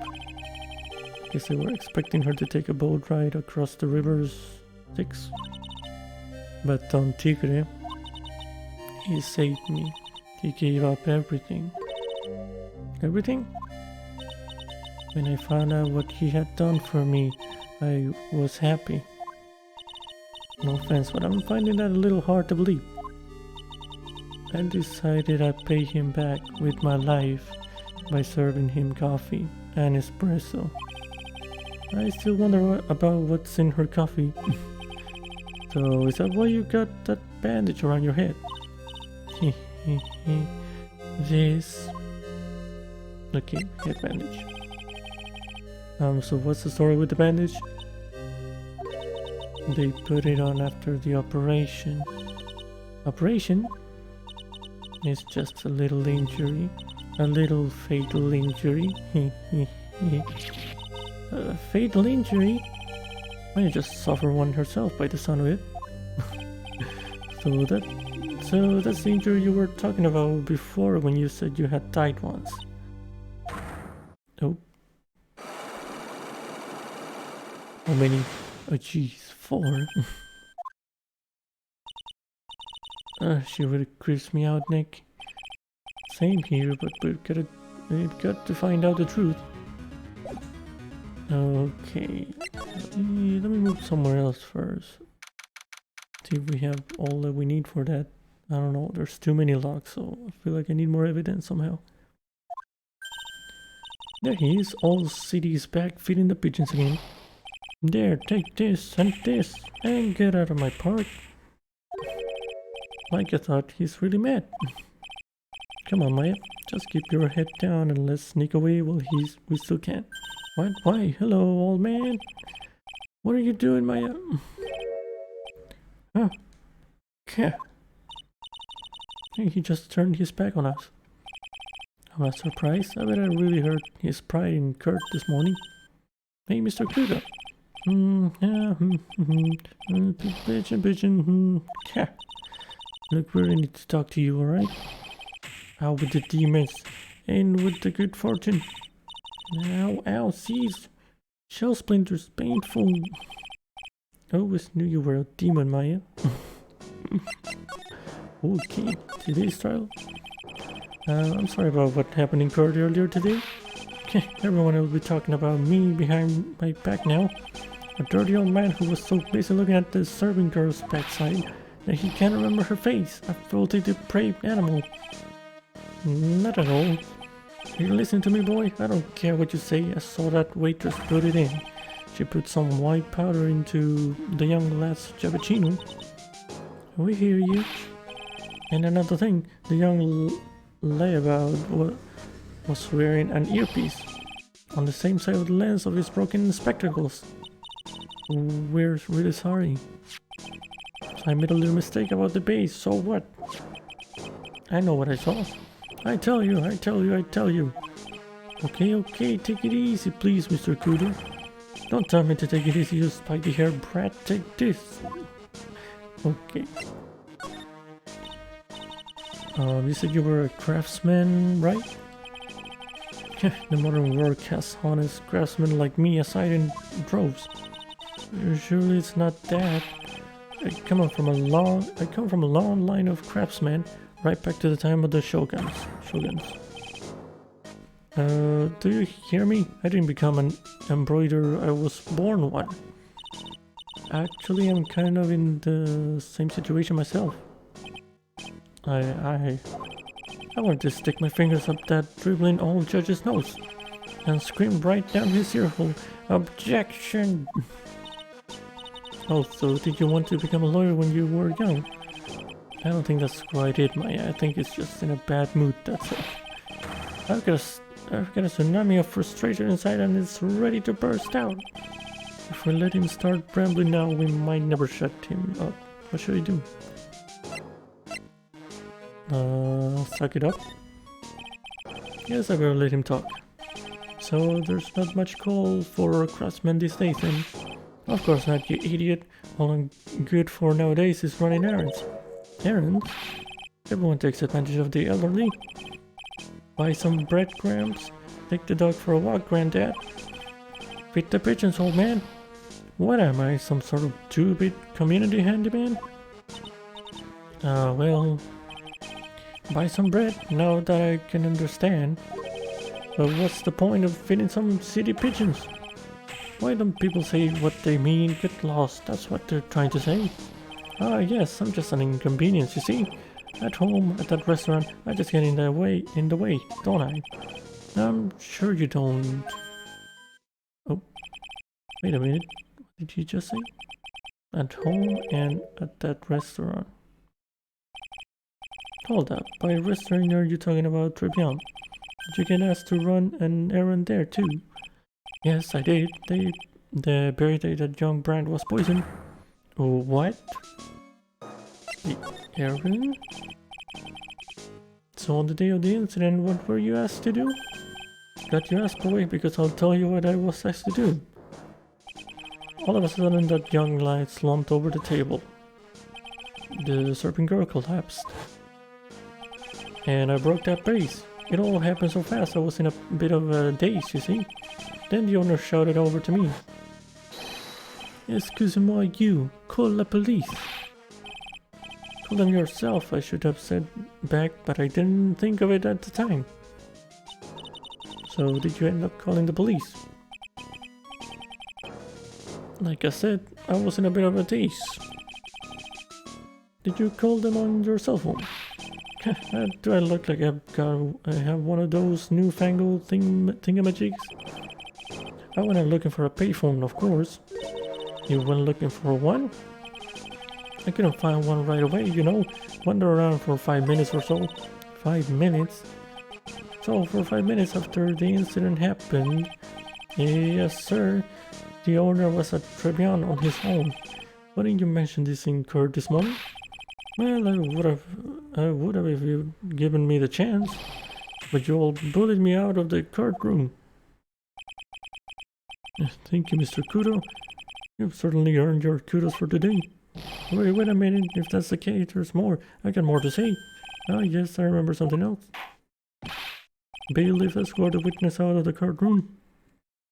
Guess they were expecting her to take a boat ride across the rivers 6. But Don Tigre, he saved me. He gave up everything. Everything? When I found out what he had done for me, I was happy. No offense, but I'm finding that a little hard to believe. I decided I'd pay him back with my life by serving him coffee and espresso. I still wonder about what's in her coffee. So, is that why you got that bandage around your head? This... Okay, head bandage. So what's the story with the bandage? They put it on after the operation. Operation? It's just a little injury. A little fatal injury. Fatal injury? I just suffered one herself by the sound of it. So that's the injury you were talking about before when you said you had died once. Oh. How many? Oh jeez, 4. She really creeps me out, Nick. Same here, but we've got to find out the truth. Okay, let me move somewhere else first. See if we have all that we need for that. I don't know, there's too many locks, so I feel like I need more evidence somehow. There he is, all city is back feeding the pigeons again. There, take this, and get out of my park. Like I thought, he's really mad. Come on, Maya, just keep your head down and let's sneak away while we still can. What? Why? Hello, old man. What are you doing, Maya? Huh? Yeah. He just turned his back on us. I'm not surprised. I bet I really hurt his pride in Kurt this morning. Hey, Mr. Kuda. Pigeon. Yeah. Look, we really need to talk to you, alright? Out with the demons, and with the good fortune. Ow, seize. Shell splinters, painful. I always knew you were a demon, Maya. Okay, today's trial. I'm sorry about what happened in court earlier today. Everyone will be talking about me behind my back now. A dirty old man who was so busy looking at the serving girl's backside that he can't remember her face. A filthy, depraved animal. Not at all. You listen to me, boy? I don't care what you say. I saw that waitress put it in. She put some white powder into the young lad's cappuccino. We hear you. And another thing, the young layabout was wearing an earpiece on the same side of the lens of his broken spectacles. We're really sorry. I made a little mistake about the base, so what? I know what I saw. I tell you. Okay, take it easy, please, Mr. Cooter. Don't tell me to take it easy, you spiky-haired brat. Take this. Okay. You said you were a craftsman, right? The modern world casts honest craftsmen like me aside in droves. Surely it's not that. I come from a long line of craftsmen, right back to the time of the shoguns. Do you hear me? I didn't become an embroiderer, I was born one. Actually, I'm kind of in the same situation myself. I wanted to stick my fingers up that dribbling old judge's nose and scream right down his ear hole, objection! Oh, so did you want to become a lawyer when you were young? I don't think that's quite it, Maya. I think it's just in a bad mood, that's all. I've got a tsunami of frustration inside and it's ready to burst out. If we let him start rambling now, we might never shut him up. What should I do? Suck it up? Yes, I better let him talk. So there's not much call for a craftsman these days, and of course not, you idiot. All I'm good for nowadays is running errands. Errands? Everyone takes advantage of the elderly. Buy some breadcrumbs. Take the dog for a walk, Granddad. Feed the pigeons, old man. What am I, some sort of 2-bit community handyman? Well... Buy some bread, now that I can understand. But what's the point of feeding some city pigeons? Why don't people say what they mean? Get lost, that's what they're trying to say. Ah yes, I'm just an inconvenience, you see. At home, at that restaurant, I just get in the way, don't I? I'm sure you don't. Oh, wait a minute. What did you just say? At home and at that restaurant. Hold up, by restaurant are you talking about Tribune? Did you get asked to run an errand there too? Yes, I did. The very day that young Brand was poisoned. Oh, what? The errand? So on the day of the incident, what were you asked to do? Got your ass away because I'll tell you what I was asked to do. All of a sudden that young lad slumped over the table. The serpent girl collapsed. And I broke that vase. It all happened so fast I was in a bit of a daze, you see. Then the owner shouted over to me. Excusez-moi, you. Call the police. Call them yourself, I should have said back, but I didn't think of it at the time. So did you end up calling the police? Like I said, I was in a bit of a daze. Did you call them on your cell phone? Do I look like I have one of those newfangled thingamajigs? I went looking for a payphone, of course. You went looking for one? I couldn't find one right away, you know. Wander around for 5 minutes or so. 5 minutes? So for 5 minutes after the incident happened, yes sir, the owner was at Tribune on his own. Why didn't you mention this in court this morning? Well, I would have if you'd given me the chance, but you all bullied me out of the courtroom. Thank you, Mr. Kudo. You've certainly earned your kudos for today. Wait a minute, if that's the case, there's more. I got more to say. Ah, yes, I remember something else. Bailiff escorted the witness out of the courtroom.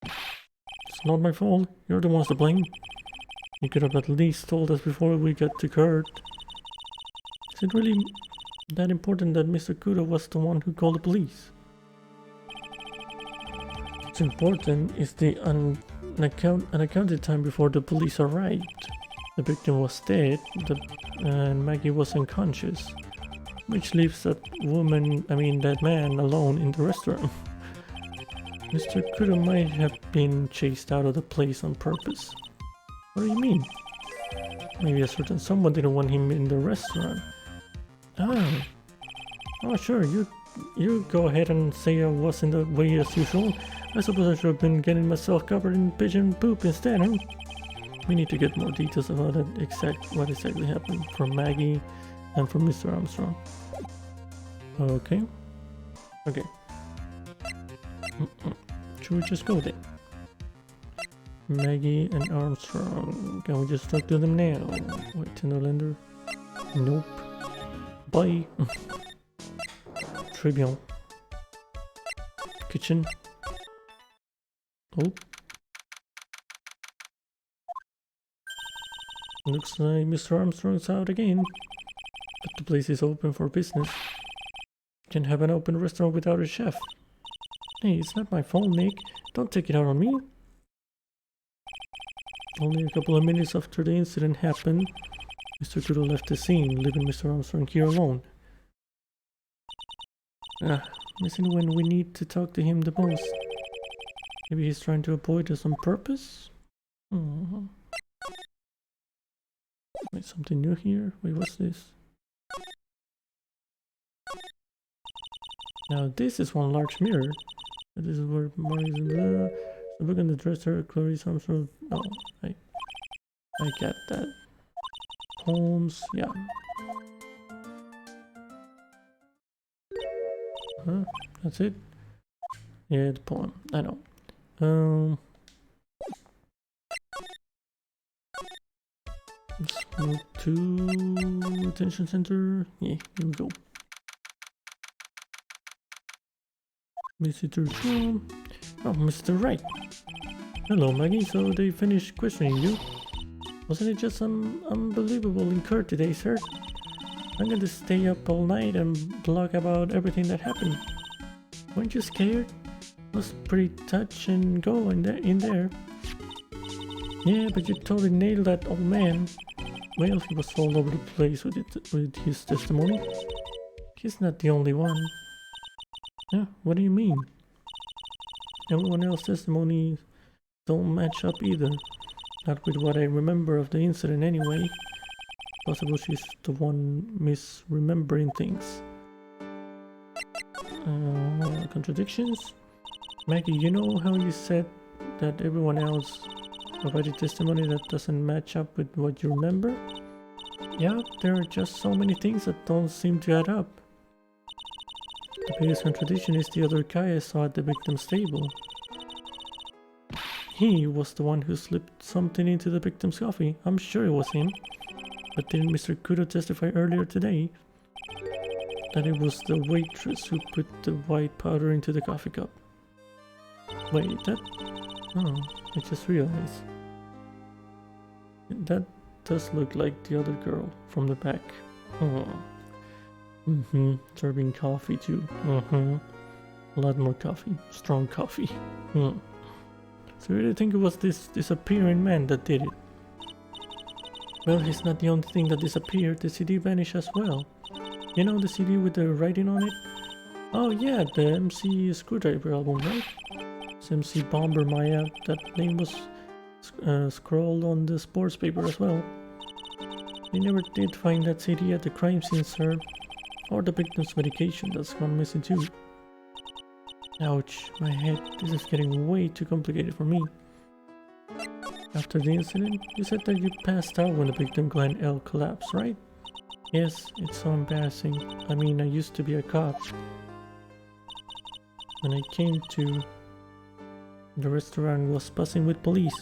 It's not my fault. You're the ones to blame. You could have at least told us before we got to court. Is it really that important that Mr. Kudo was the one who called the police? What's important is the unaccounted time before the police arrived. The victim was dead, and Maggie was unconscious, which leaves that man alone in the restaurant. Mr. Kudo might have been chased out of the place on purpose. What do you mean? Maybe a certain someone didn't want him in the restaurant. Oh sure, you go ahead and say I was in the way as usual. I suppose I should have been getting myself covered in pigeon poop instead, huh? We need to get more details about what exactly happened from Maggie and from Mr. Armstrong. Okay. Should we just go then? Maggie and Armstrong. Can we just talk to them now? Wait, Tenderlander? Nope. Bye. Tribune Kitchen. Oh. Looks like Mr. Armstrong's out again. But the place is open for business. Can't have an open restaurant without a chef. Hey, it's not my fault, Nick. Don't take it out on me. Only a couple of minutes after the incident happened, Mr. Kudo left the scene, leaving Mr. Armstrong here alone. Missing when we need to talk to him the most. Maybe he's trying to avoid us on purpose? Wait, something new here? Wait, what's this? Now this is one large mirror. This is where Marty's in the book on the dresser, Clarice Armstrong. Oh, I get that. Holmes, yeah. That's it? Yeah, the poem. I know. Let's move to attention center. Yeah, here we go. Visitor's room. Oh, Mr. Wright. Hello, Maggie. So they finished questioning you? Wasn't it just unbelievable in court today, sir? I'm going to stay up all night and blog about everything that happened. Weren't you scared? It was pretty touch and go in there. Yeah, but you totally nailed that old man. Well, he was all over the place with his testimony. He's not the only one. Yeah, what do you mean? Everyone else's testimonies don't match up either. Not with what I remember of the incident anyway. Possible she's the one misremembering things. Contradictions? Maggie, you know how you said that everyone else provided testimony that doesn't match up with what you remember? Yeah, there are just so many things that don't seem to add up. The biggest contradiction is the other guy I saw at the victim's table. He was the one who slipped something into the victim's coffee. I'm sure it was him. But didn't Mr. Kudo testify earlier today that it was the waitress who put the white powder into the coffee cup? Wait, that... Oh, I just realized. That does look like the other girl from the back. Oh. Serving coffee too. A lot more coffee. Strong coffee. So you really think it was this disappearing man that did it? Well, he's not the only thing that disappeared. The CD vanished as well. You know the CD with the writing on it? Oh yeah, the MC Screwdriver album, right? It's MC Bomber Maya. That name was scrawled on the sports paper as well. They never did find that CD at the crime scene, sir. Or the victim's medication that's gone missing too. Ouch, my head. This is getting way too complicated for me. After the incident, you said that you passed out when the victim Glenn L collapsed, right? Yes, it's so embarrassing. I mean, I used to be a cop. When I came to, the restaurant was buzzing with police.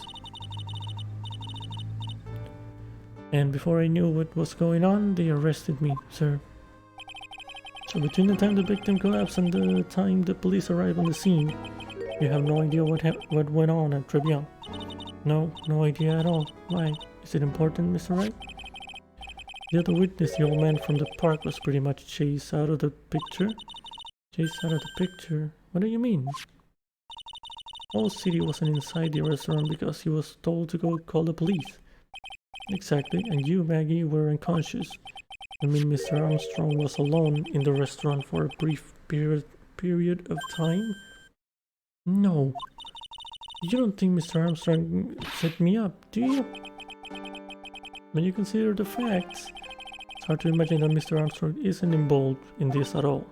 And before I knew what was going on, they arrested me, sir. So between the time the victim collapsed and the time the police arrived on the scene, you have no idea what went on at Tribune? No idea at all. Why? Is it important, Mr. Wright? The other witness, the old man from the park, was pretty much chased out of the picture. Chased out of the picture? What do you mean? Old City wasn't inside the restaurant because he was told to go call the police. Exactly, and you, Maggie, were unconscious. I mean, Mr. Armstrong was alone in the restaurant for a brief period of time? No. You don't think Mr. Armstrong set me up, do you? When you consider the facts, it's hard to imagine that Mr. Armstrong isn't involved in this at all.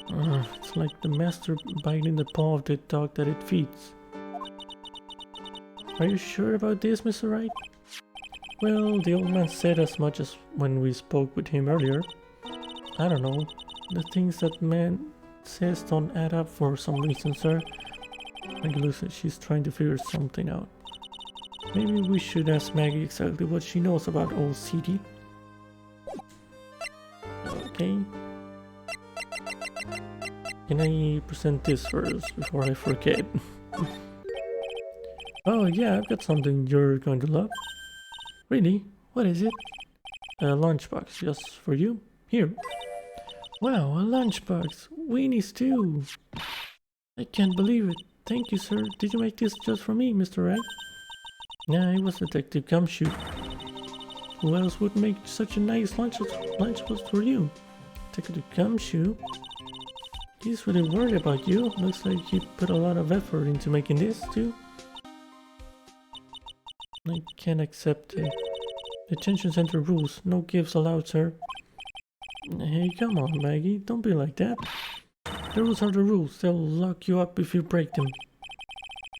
It's like the master biting the paw of the dog that it feeds. Are you sure about this, Mr. Wright? Well, the old man said as much as when we spoke with him earlier. I don't know. The things that man says don't add up for some reason, sir. Maggie looks like she's trying to figure something out. Maybe we should ask Maggie exactly what she knows about old CD. Okay. Can I present this first before I forget? Oh yeah, I've got something you're going to love. Really? What is it? A lunchbox just for you? Here. Wow, a lunchbox. Weenies too. I can't believe it. Thank you, sir. Did you make this just for me, Mr. Wright? Nah, it was Detective Gumshoe. Who else would make such a nice lunchbox for you? Detective Gumshoe? He's really worried about you. Looks like he put a lot of effort into making this too. I can't accept it. Detention center rules. No gifts allowed, sir. Hey, come on, Maggie. Don't be like that. The rules are the rules. They'll lock you up if you break them.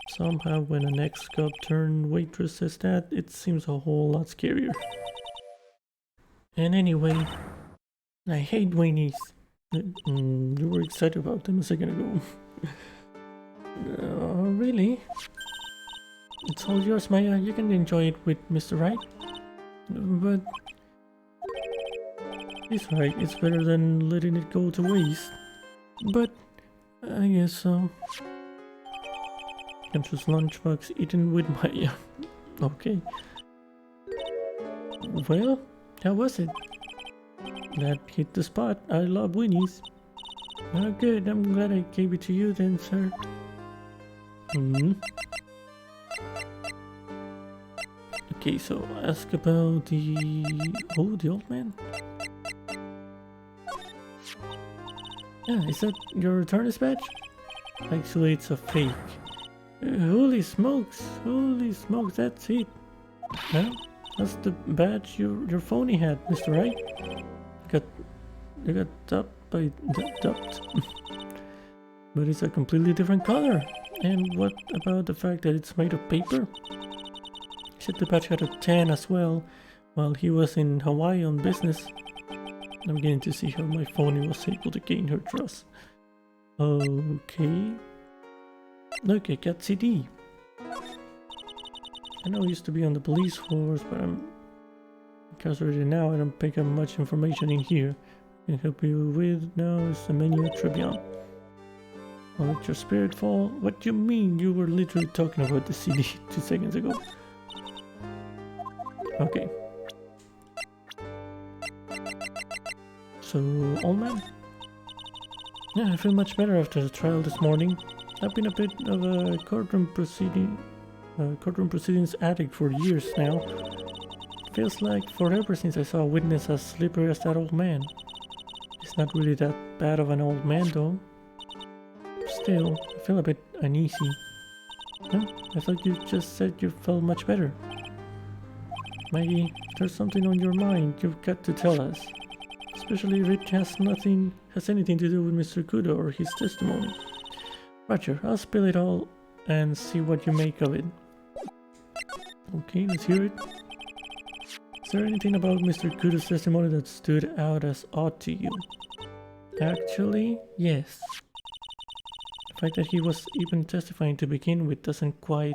Somehow, when an ex-cop turned waitress says that, it seems a whole lot scarier. And anyway, I hate weenies. You were excited about them a second ago. Really? It's all yours, Maya. You can enjoy it with Mr. Wright. But he's right. It's better than letting it go to waste. But I guess so. Campus lunchbox eaten with Maya. Okay. Well, how was it? That hit the spot. I love weenies. Oh, good. I'm glad I gave it to you then, sir. Okay, so ask about the... Oh, the old man? Yeah, is that your return badge? Actually, it's a fake. Holy smokes, that's it. Huh? That's the badge your phony had, Mr. Wright. You got dubbed by dubbed. But it's a completely different color. And what about the fact that it's made of paper? He said the badge had a 10 as well, while he was in Hawaii on business. I'm beginning to see how my phony was able to gain her trust. Okay. Look, I got CD. I know I used to be on the police force, but I'm incarcerated now. I don't pick up much information in here. I can help you with now is the menu at Tribune. I'll let your spirit fall. What do you mean? You were literally talking about the CD 2 seconds ago. Okay. So, old man? Yeah, I feel much better after the trial this morning. I've been a bit of a courtroom proceedings addict for years now. Feels like forever since I saw a witness as slippery as that old man. He's not really that bad of an old man though. Still, I feel a bit uneasy. Huh? I thought you just said you felt much better. Maggie, if there's something on your mind, you've got to tell us. Especially if it has anything to do with Mr. Kudo or his testimony. Roger, I'll spill it all and see what you make of it. Okay, let's hear it. Is there anything about Mr. Kudo's testimony that stood out as odd to you? Actually, yes. The fact that he was even testifying to begin with doesn't quite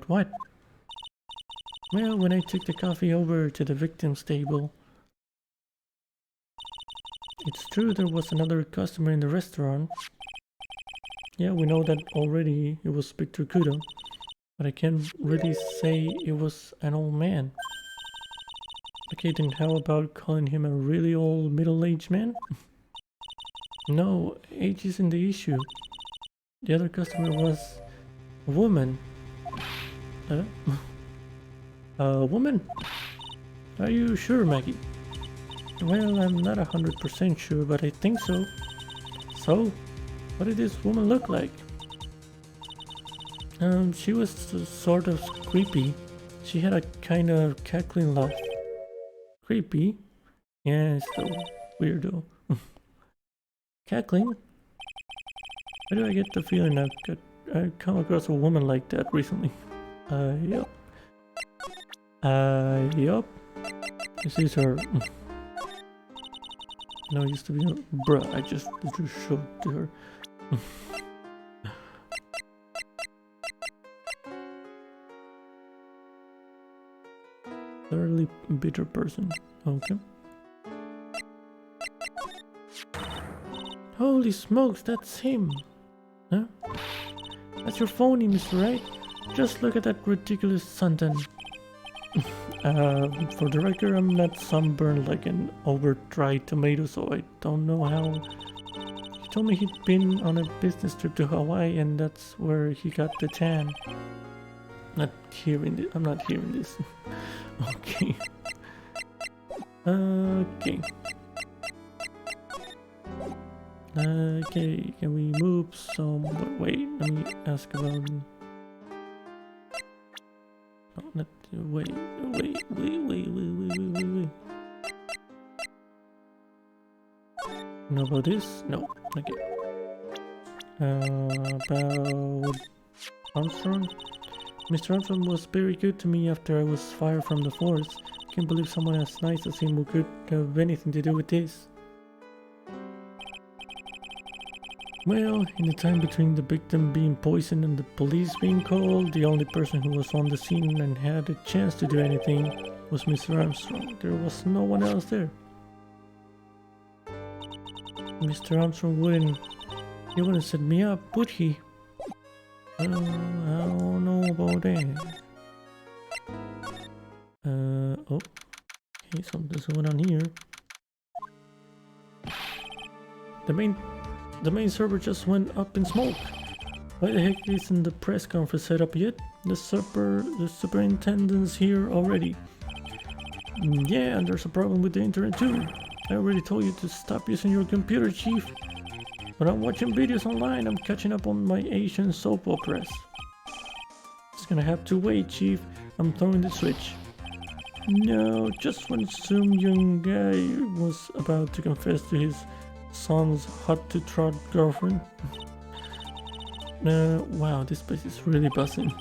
what? Well, when I took the coffee over to the victim's table, it's true there was another customer in the restaurant. Yeah, we know that already. It was Victor Kudo. But I can't really say it was an old man. Okay, then how about calling him a really old middle-aged man? No, age isn't the issue. The other customer was a woman. A woman? Are you sure, Maggie? Well, I'm not 100% sure, but I think so. So, what did this woman look like? She was sort of creepy. She had a kind of cackling laugh. Creepy? Yeah, it's so weirdo. Cackling? Why do I get the feeling I've come across a woman like that recently? Yup. Yup. This is her. No, it used to be her. Bruh, I just showed to her. Thoroughly bitter person. Okay. Holy smokes, that's him. Huh? That's your phony, Mr. Wright. Just look at that ridiculous suntan. For the record, I'm not sunburned like an over-dried tomato, so I don't know how. He told me he'd been on a business trip to Hawaii and that's where he got the tan. I'm not hearing this. Okay. Okay. Okay, can we move some? Wait, let me ask about. Oh, not wait. Know about this? No. Okay. About Armstrong? Mr. Armstrong was very good to me after I was fired from the force. Can't believe someone as nice as him could have anything to do with this. Well, in the time between the victim being poisoned and the police being called, the only person who was on the scene and had a chance to do anything was Mr. Armstrong. There was no one else there. Mr. Armstrong he wouldn't set me up, would he? I don't know about that. Oh, okay, something's going on here. The main server just went up in smoke. Why the heck isn't the press conference set up yet? The superintendent's here already. Yeah, and there's a problem with the internet too. I already told you to stop using your computer, Chief. When I'm watching videos online, I'm catching up on my Asian soap operas. It's gonna have to wait, Chief. I'm throwing the switch. No, just when some young guy was about to confess to his son's hot-to-trot girlfriend. Wow, this place is really buzzing.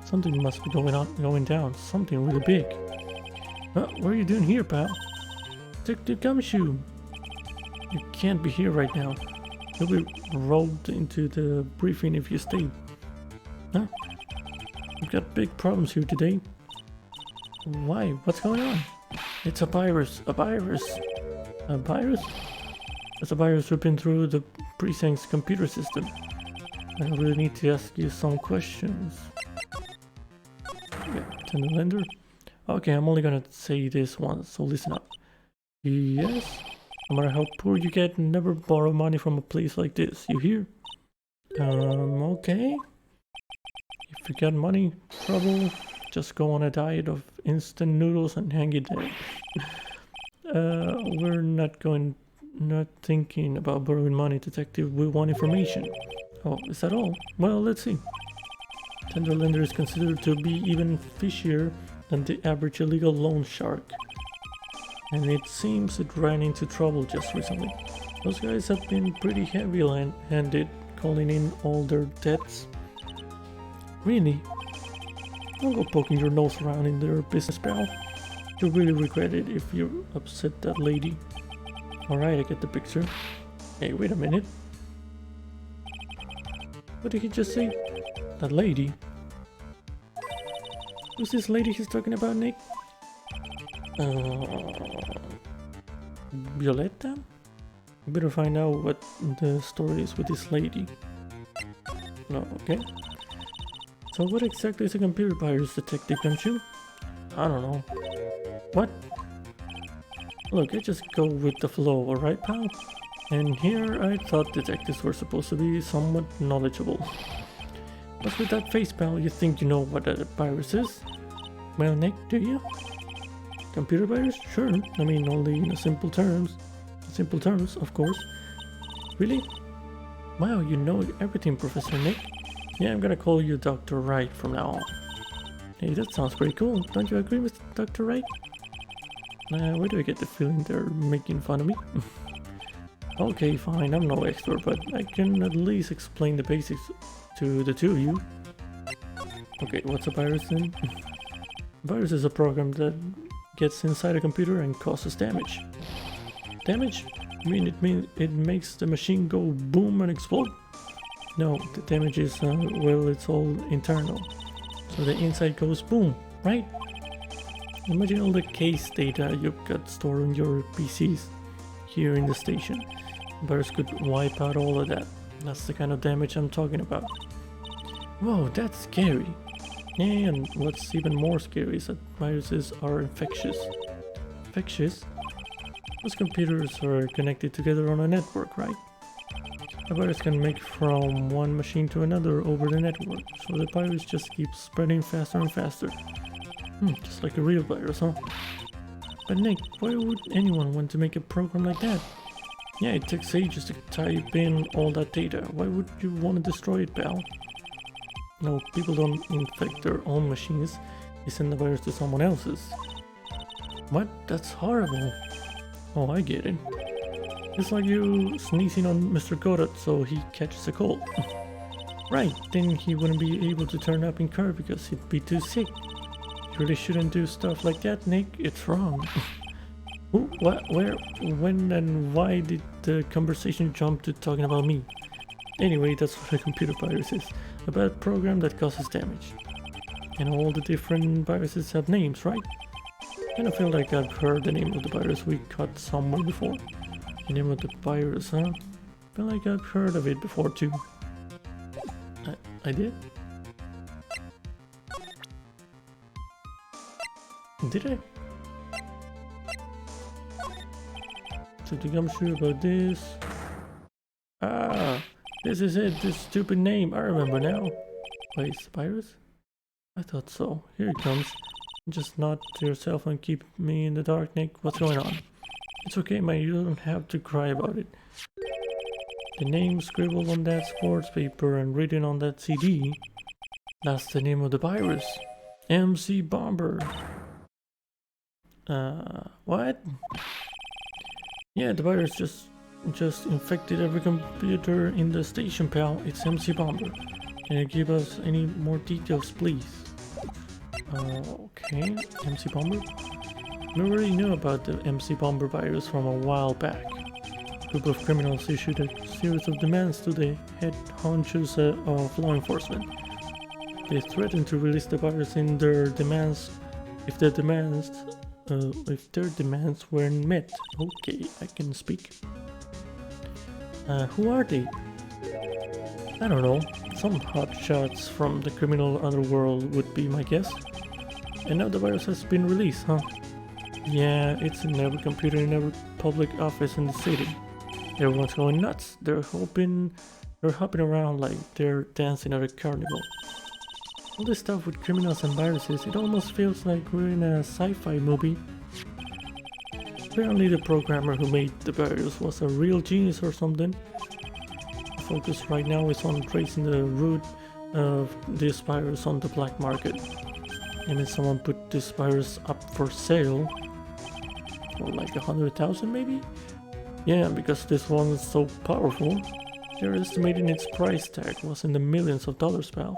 Something must be going down. Something really big. What are you doing here, pal? Take the gumshoe. You can't be here right now. You'll be rolled into the briefing if you stay. Huh? We've got big problems here today. Why? What's going on? It's a virus. A virus. A virus? It's a virus ripping through the precinct's computer system. I really need to ask you some questions. Yeah, Tenderlander. Okay, I'm only gonna say this once, so listen up. Yes, no matter how poor you get, never borrow money from a place like this, you hear? Okay. If you got money trouble, just go on a diet of instant noodles and hang it there. We're not thinking about borrowing money, detective. We want information. Oh, is that all? Well, let's see. Tenderlander is considered to be even fishier than the average illegal loan shark. And it seems it ran into trouble just recently. Those guys have been pretty heavy-handed, calling in all their debts. Really? Don't go poking your nose around in their business, pal. You'll really regret it if you upset that lady. Alright, I get the picture. Hey, wait a minute. What did he just say? That lady? Who's this lady he's talking about, Nick? Violetta? You better find out what the story is with this lady. No, okay. So what exactly is a computer virus, Detective Gumshoe? I don't know. What? Look, I just go with the flow, alright, pal? And here I thought detectives were supposed to be somewhat knowledgeable. What's with that face, pal? You think you know what a virus is? Well, Nick, do you? Computer virus? Sure. I mean, only in simple terms. Simple terms, of course. Really? Wow, you know everything, Professor Nick. Yeah, I'm gonna call you Dr. Wright from now on. Hey, that sounds pretty cool. Don't you agree with Dr. Wright? Where do I get the feeling they're making fun of me? Okay, fine, I'm no expert, but I can at least explain the basics to the two of you. Okay, what's a virus then? Virus is a program that gets inside a computer and causes damage. Damage? I mean it makes the machine go boom and explode? No, the damage is, well, it's all internal. So the inside goes boom, right? Imagine all the case data you've got stored on your PCs here in the station. Virus could wipe out all of that. That's the kind of damage I'm talking about. Whoa, that's scary. Yeah, and what's even more scary is that viruses are infectious. Infectious? Those computers are connected together on a network, right? A virus can make from one machine to another over the network, so the virus just keeps spreading faster and faster. Just like a real virus, huh? But Nick, why would anyone want to make a program like that? Yeah, it takes ages to type in all that data. Why would you want to destroy it, pal? No, people don't infect their own machines. They send the virus to someone else's. What? That's horrible. Oh, I get it. It's like you sneezing on Mr. Godot so he catches a cold. Right, then he wouldn't be able to turn up in court because he'd be too sick. You really shouldn't do stuff like that, Nick. It's wrong. Who, what, where, when and why did the conversation jump to talking about me? Anyway, that's what a computer virus is. A bad program that causes damage. And all the different viruses have names, right? And I feel like I've heard the name of the virus we caught somewhere before. The name of the virus, huh? I feel like I've heard of it before too. I did? Did I? So the gumshoe about this. Ah, this is it, this stupid name. I remember now. Wait, it's the virus? I thought so. Here it comes. Just nod to yourself and keep me in the dark, Nick. What's going on? It's okay, man. You don't have to cry about it. The name scribbled on that sports paper and written on that CD. That's the name of the virus. MC Bomber. What? Yeah, the virus just infected every computer in the station, pal. It's MC Bomber. Can you give us any more details, please? Okay, MC Bomber. We already knew about the MC Bomber virus from a while back. A group of criminals issued a series of demands to the head honchos of law enforcement. They threatened to release the virus in their demands if their demands weren't met. Okay, I can speak. Who are they? I don't know. Some hotshots from the criminal underworld would be my guess. And now the virus has been released, huh? Yeah, it's in every computer in every public office in the city. Everyone's going nuts. They're hopping around like they're dancing at a carnival. All this stuff with criminals and viruses, it almost feels like we're in a sci-fi movie. Apparently the programmer who made the virus was a real genius or something. The focus right now is on tracing the root of this virus on the black market. And if someone put this virus up for sale for like 100,000 maybe? Yeah, because this one is so powerful, they're estimating its price tag was in the millions of dollars, pal.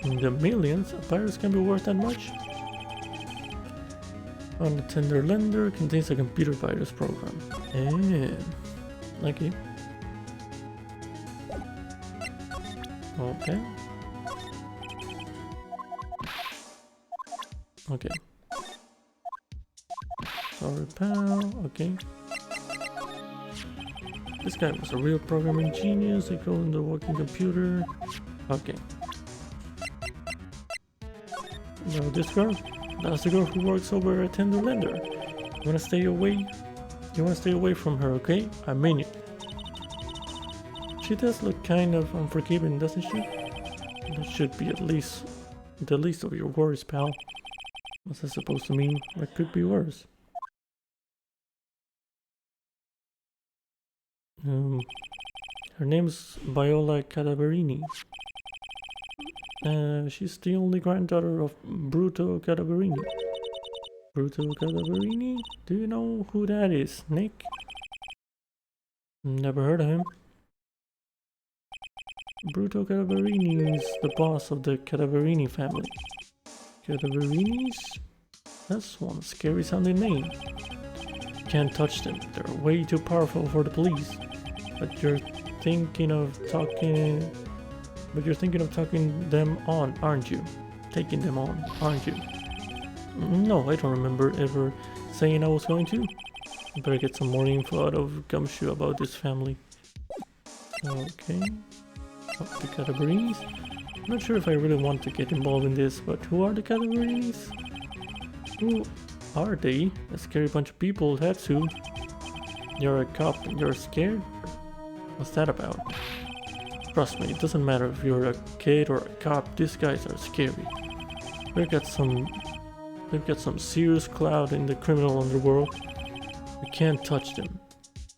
In the millions? A virus can be worth that much? On the Tenderlander contains a computer virus program. Okay. Okay. Okay. Sorry, pal. Okay. This guy was a real programming genius. They go in the working computer. Okay. Now this girl. That's the girl who works over at Tenderlander. You wanna stay away? You wanna stay away from her, okay? I mean it. She does look kind of unforgiving, doesn't she? That should be at least the least of your worries, pal. What's that supposed to mean? What could be worse? Her name's Viola Cadaverini. She's the only granddaughter of Bruto Cadaverini. Bruto Cadaverini? Do you know who that is, Nick? Never heard of him. Bruto Cadaverini is the boss of the Cadaverini family. Cadaverinis? That's one scary sounding name. Can't touch them. They're way too powerful for the police. But you're thinking of talking them on, aren't you? Taking them on, aren't you? No, I don't remember ever saying I was going to. I better get some more info out of Gumshoe about this family. Okay. Oh, the Cadaverinis? I'm not sure if I really want to get involved in this, but who are the Cadaverinis? Who are they? A scary bunch of people, that's who. You're a cop and you're scared? What's that about? Trust me, it doesn't matter if you're a kid or a cop, these guys are scary. They've got some serious clout in the criminal underworld. You can't touch them.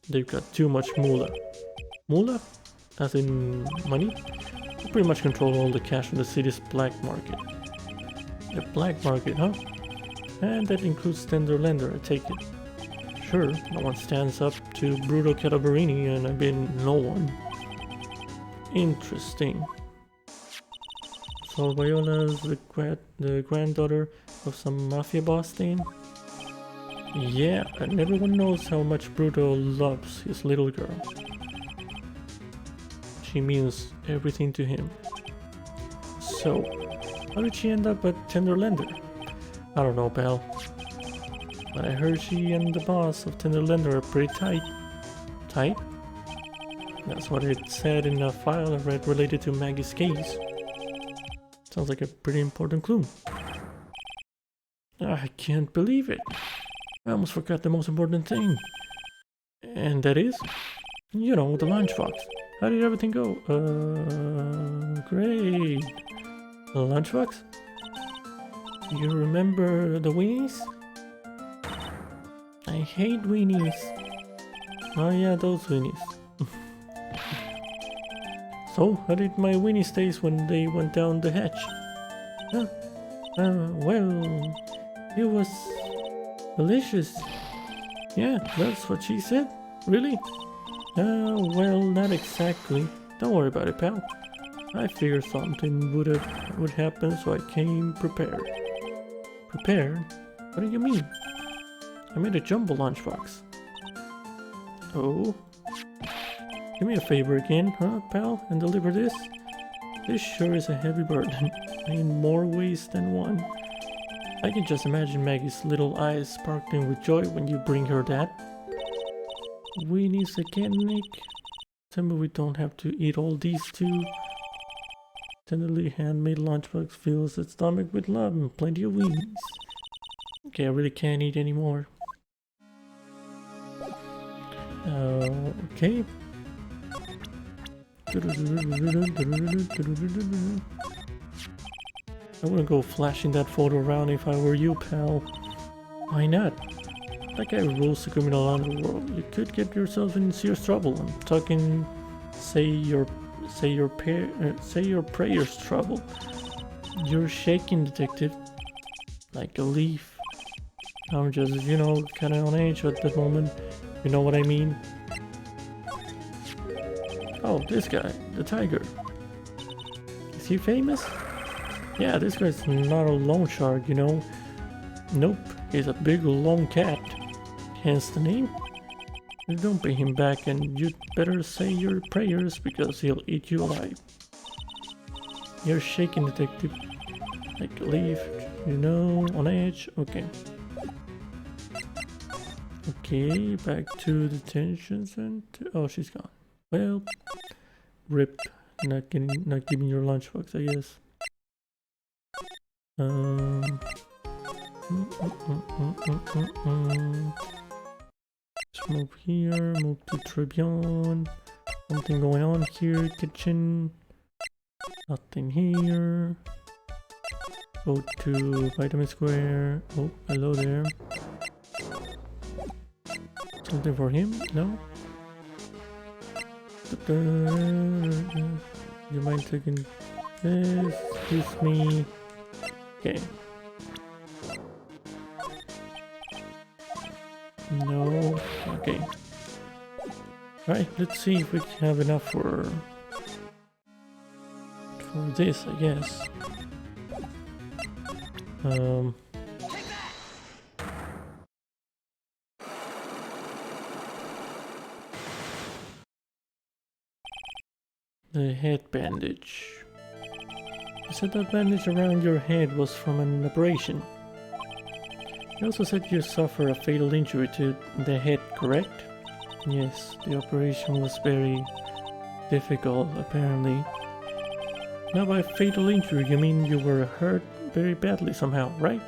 They've got too much moolah. Moolah? As in money? They pretty much control all the cash in the city's black market. The black market, huh? And that includes Tenderlander, I take it. Sure, no one stands up to Bruto Cadaverini, and I've been no one. Interesting. So Viola's the granddaughter of some mafia boss thing? Yeah, and everyone knows how much Bruto loves his little girl. She means everything to him. So, how did she end up at Tenderlander? I don't know, pal. But I heard she and the boss of Tenderlander are pretty tight. Tight? That's what it said in a file I read related to Maggie's case. Sounds like a pretty important clue. I can't believe it. I almost forgot the most important thing. And that is? You know, the lunchbox. How did everything go? Great. The lunchbox? You remember the weenies? I hate weenies. Oh yeah, those weenies. So, how did my weenies taste when they went down the hatch? Well, it was delicious. Yeah, that's what she said. Really? Well, not exactly. Don't worry about it, pal. I figured something would happen, so I came prepared. Prepared? What do you mean? I made a jumbo lunchbox. Oh? Do me a favor again, huh, pal, and deliver this? This sure is a heavy burden, in more ways than one. I can just imagine Maggie's little eyes sparkling with joy when you bring her that. Weenies again, Nick? Tell me we don't have to eat all these too. Tenderly handmade lunchbox fills its stomach with love and plenty of wings. Okay, I really can't eat anymore. Okay. I wouldn't go flashing that photo around if I were you, pal. Why not? That guy rules the criminal underworld. You could get yourself in serious trouble. I'm talking, say your prayers trouble. You're shaking, detective, like a leaf. I'm just, you know, kind of on edge at the moment. You know what I mean? Oh, this guy, the tiger. Is he famous? Yeah, this guy's not a loan shark, you know. Nope, he's a big long cat. Hence the name. You don't pay him back and you'd better say your prayers because he'll eat you alive. You're shaking, detective. Like a leaf, you know, on edge. Okay. Okay, back to detention center. Oh, she's gone. Well, rip. Not giving your lunchbox, I guess. Let's move here, move to Tribune. Something going on here, kitchen. Nothing here. Go to Vitamin Square. Oh, hello there. Something for him? No? You mind taking this? Excuse me. Okay. No. Okay. Right, let's see if we have enough for this, I guess. The head bandage. You said that bandage around your head was from an abrasion. You also said you suffered a fatal injury to the head, correct? Yes, the operation was very difficult, apparently. Now by fatal injury, you mean you were hurt very badly somehow, right?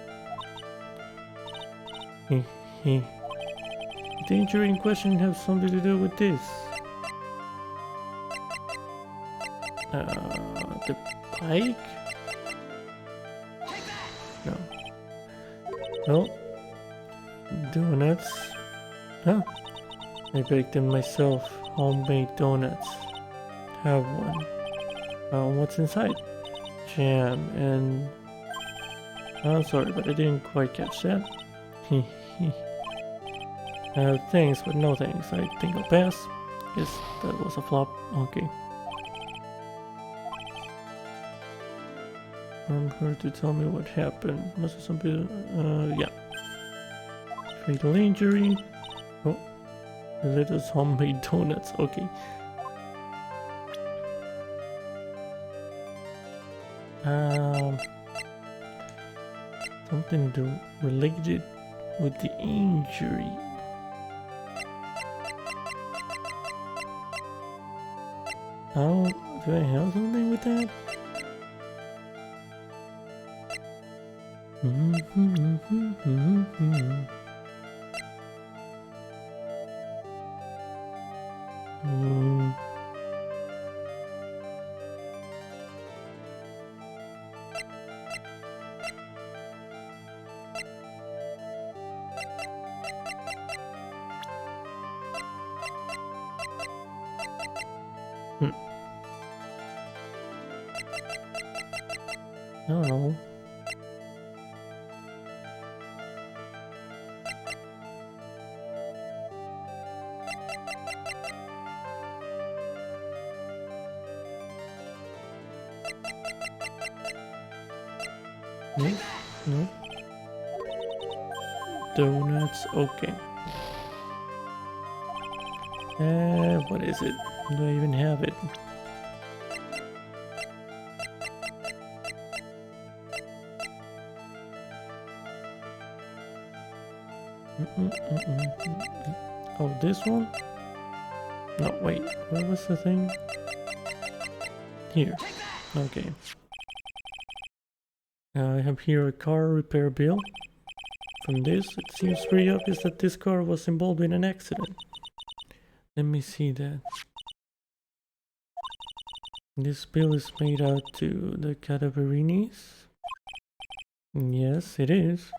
Did the injury in question have something to do with this? The bike? No. Well, donuts. Huh? I baked them myself. Homemade donuts. Have one. What's inside? Jam and... I'm sorry, but I didn't quite catch that. Thanks, but no thanks. I think I'll pass. Guess that was a flop. Okay. I'm here to tell me what happened. Must have something. Yeah. Fatal injury. Oh. Lettuce homemade donuts. Okay. Something related with the injury. Oh, do I have something with that? I don't know. No? No? Donuts, okay. What is it? Do I even have it? Oh, this one? No, wait, what was the thing? Here. Okay. I have here a car repair bill. From this, it seems pretty obvious that this car was involved in an accident. Let me see that. This bill is made out to the Cadaverinis. Yes, it is.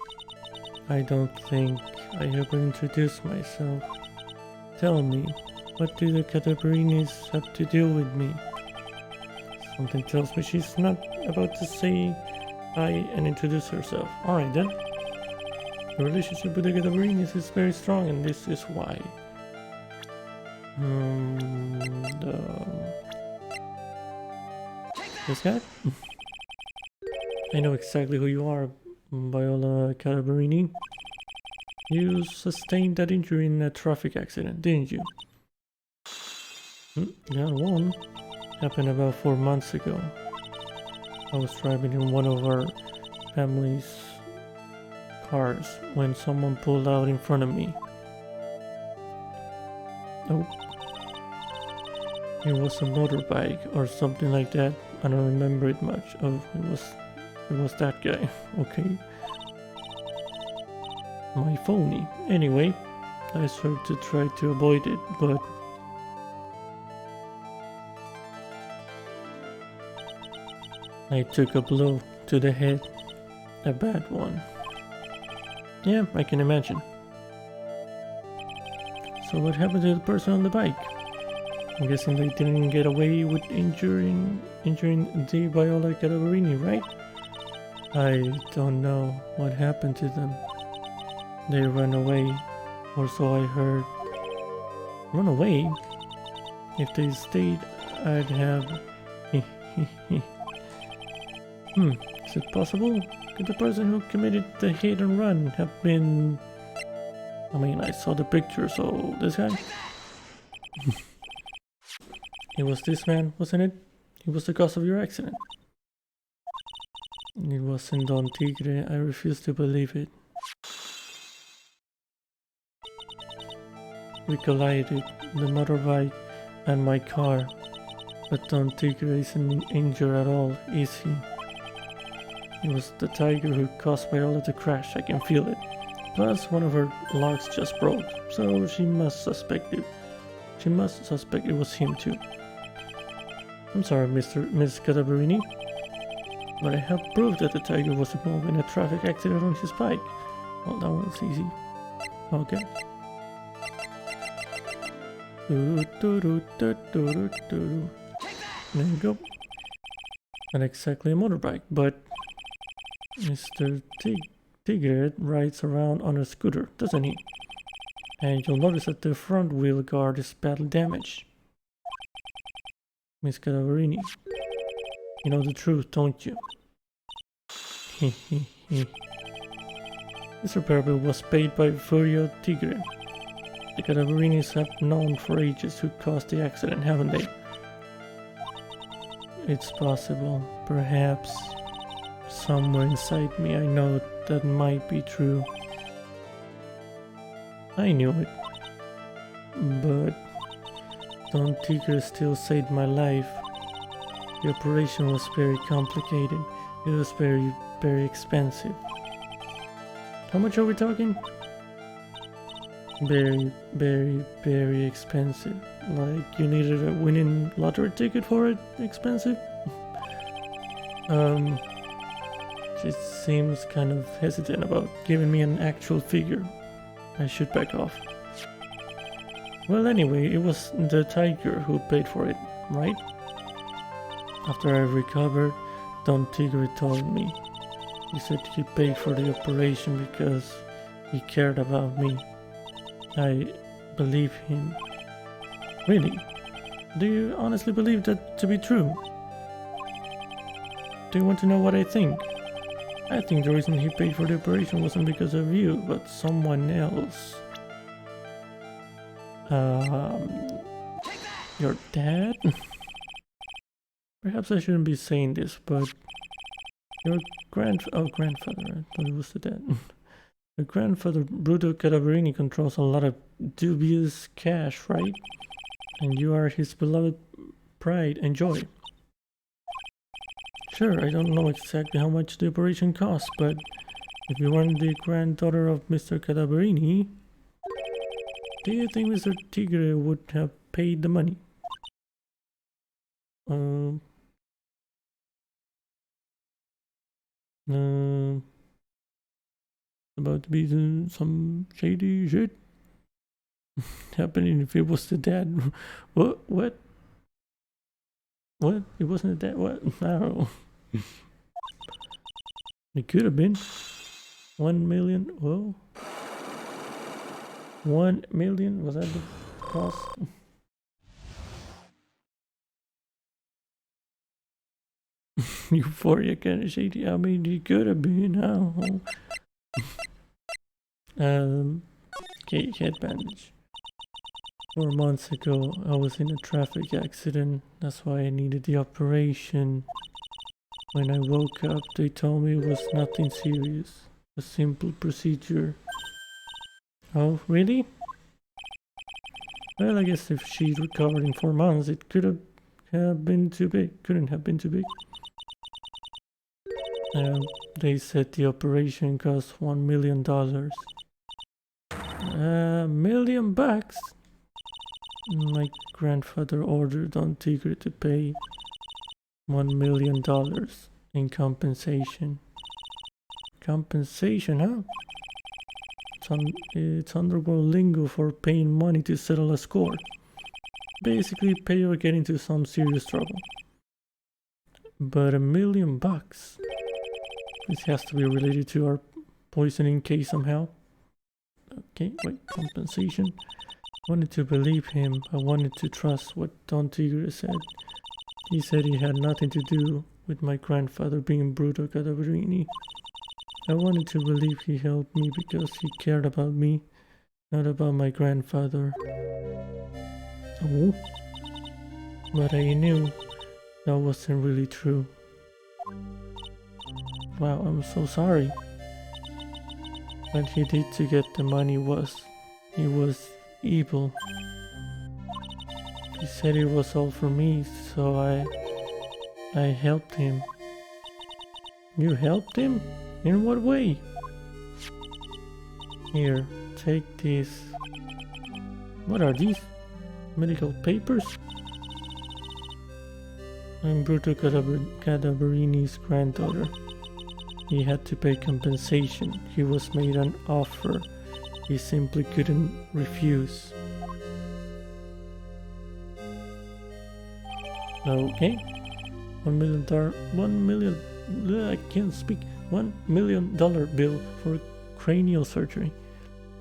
I don't think I ever introduced myself. Tell me, what do the Cadaverinis have to do with me? Something tells me she's not about to say hi and introduce herself. Alright then. The relationship with the Cadaverinis is very strong, and this is why. This guy? I know exactly who you are, Viola Cadaverini. You sustained that injury in a traffic accident, didn't you? Yeah, one. Happened about 4 months ago. I was driving in one of our family's cars when someone pulled out in front of me. Oh. It was a motorbike or something like that. I don't remember it much. Oh, it was that guy. Okay. My phony. Anyway, I started to try to avoid it, but I took a blow to the head. A bad one. Yeah, I can imagine. So what happened to the person on the bike? I'm guessing they didn't get away with injuring the Viola Cadaverini, right? I don't know what happened to them. They ran away, or so I heard. Run away? If they stayed, I'd have... Is it possible? Could the person who committed the hit and run have been... I mean, I saw the picture, so this guy? It was this man, wasn't it? He was the cause of your accident. It wasn't Don Tigre. I refuse to believe it. We collided, the motorbike and my car. But Don Tigre isn't injured at all, is he? It was the tiger who caused Viola to crash, I can feel it. Plus, one of her locks just broke, so she must suspect it. She must suspect it was him too. I'm sorry, Miss Cadaverini, but I have proof that the tiger was involved in a traffic accident on his bike. Well, that one's easy. Okay. There you go. Not exactly a motorbike, but Mr. Tigre rides around on a scooter, doesn't he? And you'll notice that the front wheel guard is badly damaged. Miss Cadaverini, you know the truth, don't you? This repair bill was paid by Furio Tigre. The Cadaverinis have known for ages who caused the accident, haven't they? It's possible. Perhaps somewhere inside me I know that might be true. I knew it. But Don Tigre still saved my life. The operation was very complicated. It was very, very expensive. How much are we talking? Very, very, very expensive. Like you needed a winning lottery ticket for it? Expensive? She seems kind of hesitant about giving me an actual figure. I should back off. Well, anyway, it was the tiger who paid for it, right? After I recovered, Don Tigre told me. He said he paid for the operation because he cared about me. I believe him. Really? Do you honestly believe that to be true? Do you want to know what I think? I think the reason he paid for the operation wasn't because of you, but someone else. Your dad? Perhaps I shouldn't be saying this, but your grandfather, I thought it was the dad. Your grandfather, Bruto Cadaverini, controls a lot of dubious cash, right? And you are his beloved pride and joy. Sure, I don't know exactly how much the operation cost, but if you weren't the granddaughter of Mr. Cadaverini, do you think Mr. Tigre would have paid the money? Um, about to be some shady shit happening if it was the dad. What? What? What? It wasn't the dad? What? I don't know. It could have been 1 million. Whoa. 1 million? Was that the cost? Euphoria kind of shady. I mean, it could have been. I don't know. Okay, head bandage. 4 months ago, I was in a traffic accident. That's why I needed the operation. When I woke up, they told me it was nothing serious. A simple procedure. Oh, really? Well, I guess if she recovered in 4 months, it could have been too big. Couldn't have been too big. They said the operation cost $1 million. $1 million? My grandfather ordered on Tigre to pay $1 million in compensation. Compensation, huh? It's underground lingo for paying money to settle a score. Basically, pay or get into some serious trouble. But $1 million? This has to be related to our poisoning case somehow. Okay, wait, compensation. I wanted to believe him. I wanted to trust what Don Tigre said. He said he had nothing to do with my grandfather being Bruto Cadaverini. I wanted to believe he helped me because he cared about me, not about my grandfather. Oh, but I knew that wasn't really true. Wow, I'm so sorry. What he did to get the money was, he was evil. He said it was all for me, so I helped him. You helped him? In what way? Here, take this. What are these? Medical papers? I'm Bruto Cadaverini's granddaughter. He had to pay compensation. He was made an offer he simply couldn't refuse. Okay. $1 million, I can't speak. $1 million bill for cranial surgery.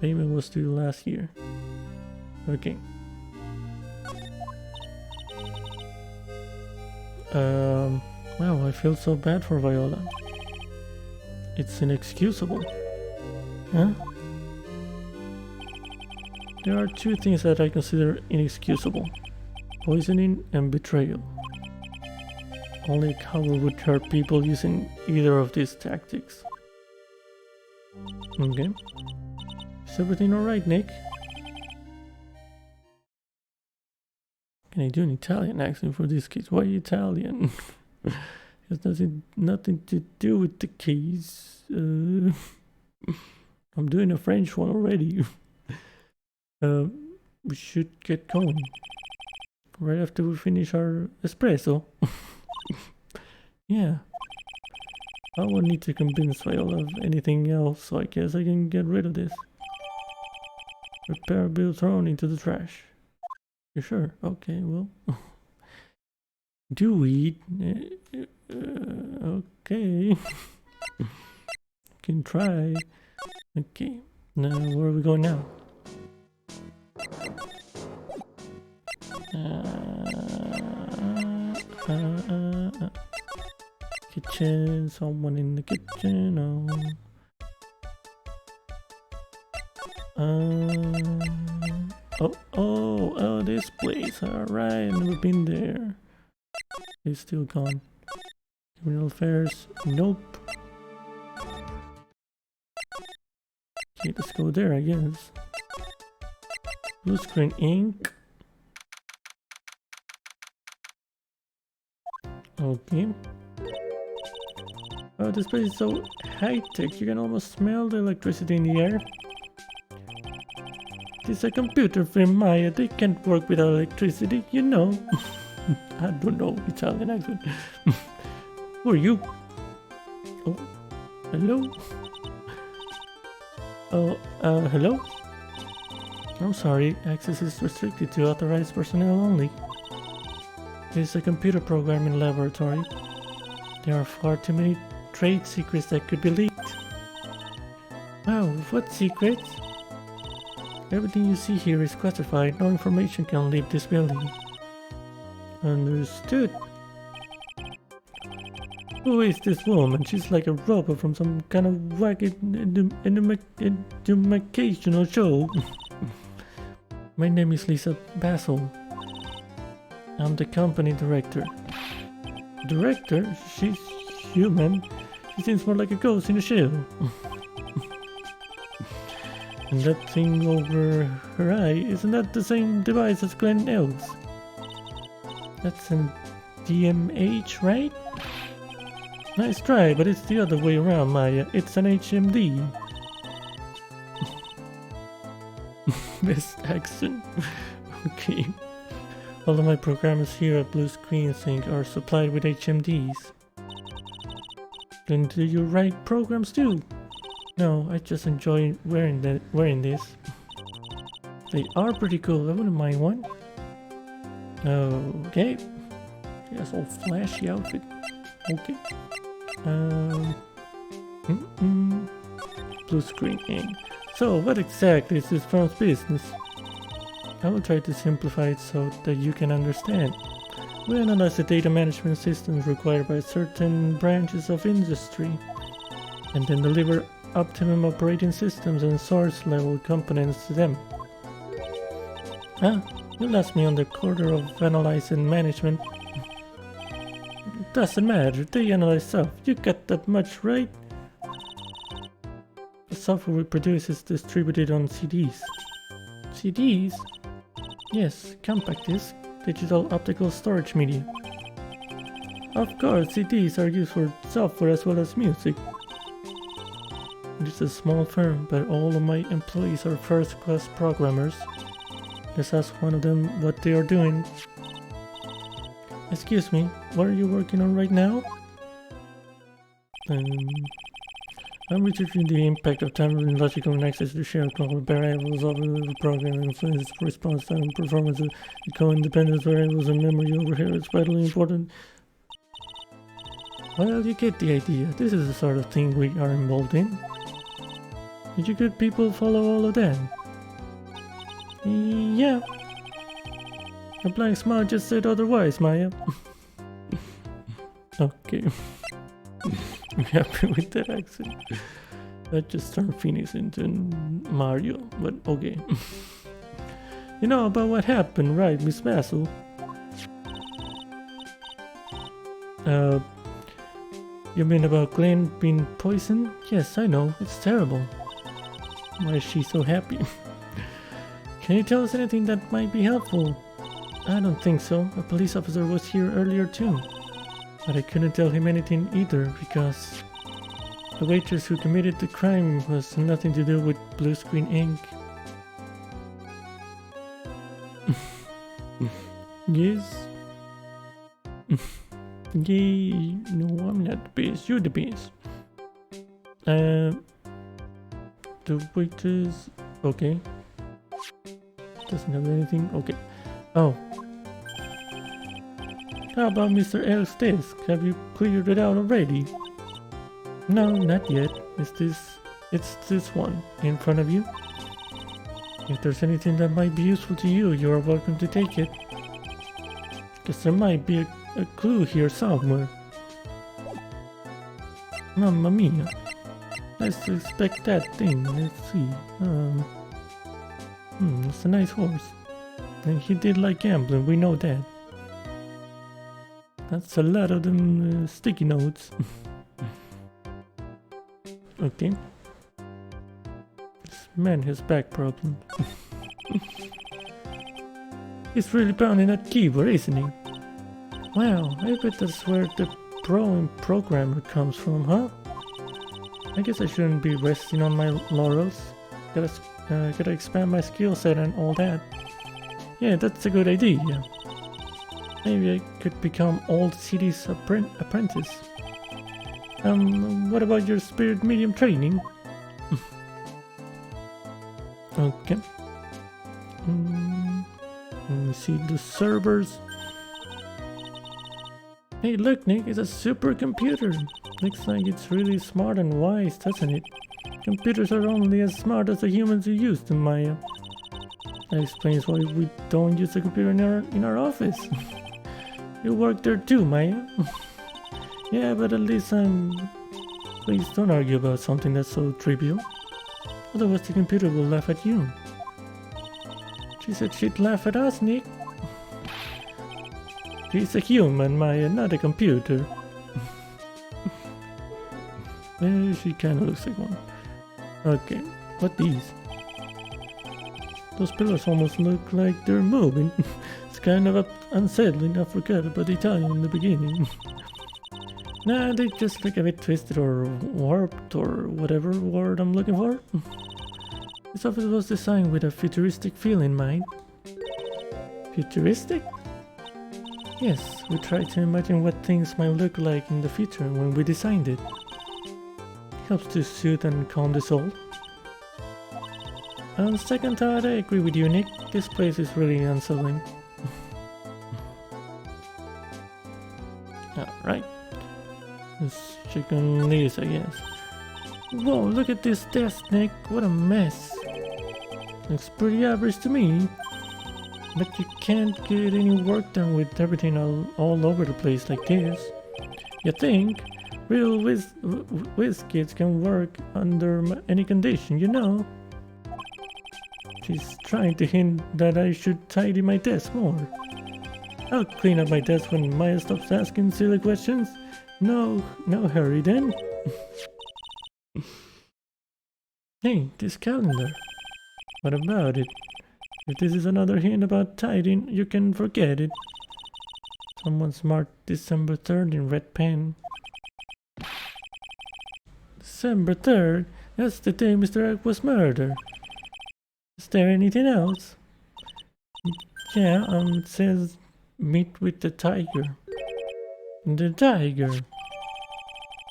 Payment was due last year. Okay. Wow, I feel so bad for Viola. It's inexcusable. Huh? There are two things that I consider inexcusable. Poisoning and betrayal. Only a coward would hurt people using either of these tactics. Okay. Is everything alright, Nick? Can I do an Italian accent for this case? Why Italian? It has nothing to do with the case. I'm doing a French one already. We should get going. Right after we finish our espresso. Yeah. I won't need to convince Viola of anything else, so I guess I can get rid of this. Repair bill thrown into the trash. You sure? Okay, well. Do we? Okay. Can try. Okay. Now, where are we going now? Kitchen. Someone in the kitchen. Oh, this place. Alright, never been there. It's still gone. Criminal affairs. Nope. Okay, let's go there, I guess. Blue screen ink. Okay. Oh, this place is so high-tech, you can almost smell the electricity in the air. It's a computer firm, Maya. They can't work without electricity, you know. I don't know Italian accent. Who are you? Oh, hello? Oh, hello? I'm sorry, access is restricted to authorized personnel only. This is a computer programming laboratory. There are far too many trade secrets that could be leaked. Wow, what secrets? Everything you see here is classified. No information can leave this building. Understood. Who is this woman? She's like a robot from some kind of wacky educational show. My name is Lisa Basil. I'm the company director. Director? She's human. She seems more like a ghost in a shell. And that thing over her eye, isn't that the same device as Glenn Elves? That's an DMH, right? Nice try, but it's the other way around, Maya. It's an HMD. Best accent. Okay. All of my programmers here at Blue Screen Sync are supplied with HMDs. Then do you write programs too? No, I just enjoy wearing this. They are pretty cool. I wouldn't mind one. Okay. Yes, all flashy outfit. Okay. Blue Screen Ink. So, what exactly is this firm's business? I will try to simplify it so that you can understand. We analyze the data management systems required by certain branches of industry, and then deliver optimum operating systems and source level components to them. You lost me on the quarter of analyzing management. Doesn't matter, they analyze stuff. You got that much right? The software we produce is distributed on CDs. CDs? Yes, compact disc, digital optical storage media. Of course, CDs are used for software as well as music. It's a small firm, but all of my employees are first-class programmers. Let's ask one of them what they are doing. Excuse me, what are you working on right now? I'm researching the impact of time and logical and access to shared global variables of the program, influence response time and performance of the co-independent variables and memory over here is vitally important. Well, you get the idea. This is the sort of thing we are involved in. Did you good people follow all of that? Yeah. A blank smile just said otherwise, Maya. Okay. I'm happy with that accent. That just turned Phoenix into Mario, but okay. You know about what happened, right, Miss Basil? You mean about Glenn being poisoned? Yes, I know. It's terrible. Why is she so happy? Can you tell us anything that might be helpful? I don't think so. A police officer was here earlier too. But I couldn't tell him anything either because the waitress who committed the crime has nothing to do with Blue Screen Ink. Yes. Yay. No, I'm not the best. You're the best. The waitress... Okay. Doesn't have anything. Okay. Oh. How about Mr. L's desk? Have you cleared it out already? No, not yet. It's this one in front of you. If there's anything that might be useful to you, you are welcome to take it. Guess there might be a clue here somewhere. Mamma mia. Let's expect that thing. Let's see. It's a nice horse. And he did like gambling, we know that. That's a lot of them sticky notes. Okay. This man has back problems. He's really pounding that keyboard, isn't he? Wow, I bet that's where the pro and programmer comes from, huh? I guess I shouldn't be resting on my laurels. Gotta expand my skill set and all that. Yeah, that's a good idea. Maybe I could become Old City's apprentice. What about your spirit medium training? Okay. Let me see the servers. Hey, look, Nick, it's a supercomputer. Looks like it's really smart and wise, doesn't it? Computers are only as smart as the humans who use them, Maya. That explains why we don't use a computer in our office. You work there too, Maya. Yeah, but at least Please don't argue about something that's so trivial. Otherwise the computer will laugh at you. She said she'd laugh at us, Nick. She's a human, Maya, not a computer. Well, she kinda looks like one. Okay, what these? Those pillars almost look like they're moving. It's kind of unsettling. I forgot about the Italian in the beginning. Nah, they just look a bit twisted or warped or whatever word I'm looking for. This office was designed with a futuristic feel in mind. Futuristic? Yes, we tried to imagine what things might look like in the future when we designed it. Helps to soothe and calm the soul. On second thought, I agree with you, Nick. This place is really unsettling. Alright. Let's check on this, I guess. Whoa, look at this desk, Nick. What a mess. Looks pretty average to me. But you can't get any work done with everything all over the place like this. You think? Real whiz kids can work under any condition, you know. She's trying to hint that I should tidy my desk more. I'll clean up my desk when Maya stops asking silly questions. No hurry then. Hey, this calendar. What about it? If this is another hint about tidying, you can forget it. Someone's marked December 3rd in red pen. December 3rd? That's the day Mr. Egg was murdered. Is there anything else? Yeah, it says meet with the tiger. The tiger?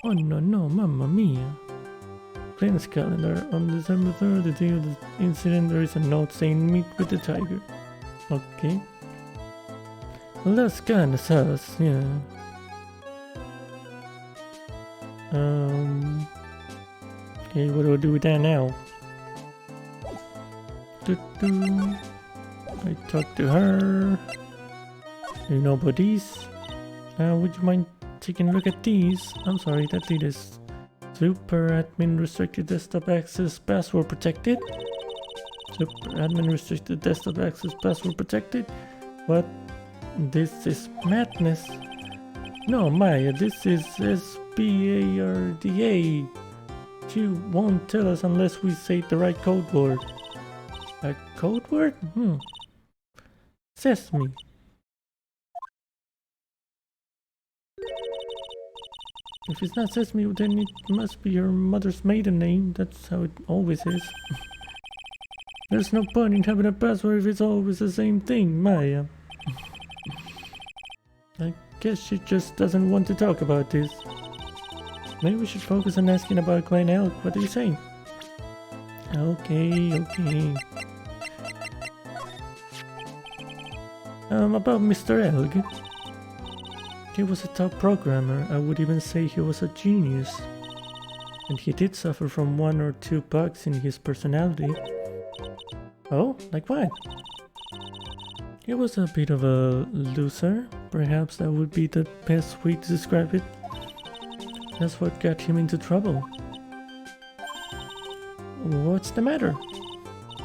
Oh no, mamma mia. Clean's calendar. On December 3rd, the day of the incident, there is a note saying meet with the tiger. Okay. Well, that's kinda sus, yeah. Okay, what do I do with that now? I talked to her. You know about these? Would you mind taking a look at these? I'm sorry, that did is super admin restricted desktop access password protected. Super admin restricted desktop access password protected. What? This is madness. No, Maya, this is SPARDA. She won't tell us unless we say the right code word. A code word? Sesame. If it's not Sesame, then it must be your mother's maiden name. That's how it always is. There's no point in having a password if it's always the same thing, Maya. I guess she just doesn't want to talk about this. Maybe we should focus on asking about Glen Elk. What do you say? Okay. About Mr. Elg. He was a top programmer. I would even say he was a genius. And he did suffer from 1 or 2 bugs in his personality. Oh, like what? He was a bit of a loser. Perhaps that would be the best way to describe it. That's what got him into trouble. What's the matter?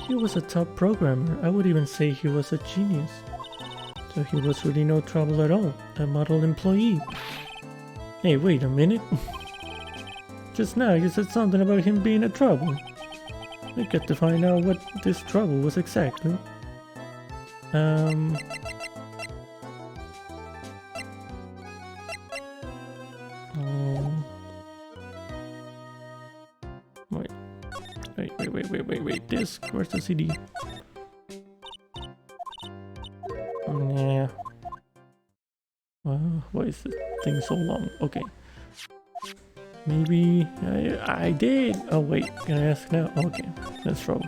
He was a top programmer. I would even say he was a genius. So he was really no trouble at all. A model employee. Hey, wait a minute. Just now you said something about him being a trouble. I got to find out what this trouble was exactly. Wait. Disc. Where's the CD? Yeah. Why is this thing so long? Okay. Maybe I did. Oh wait, can I ask now? Okay, let's roll.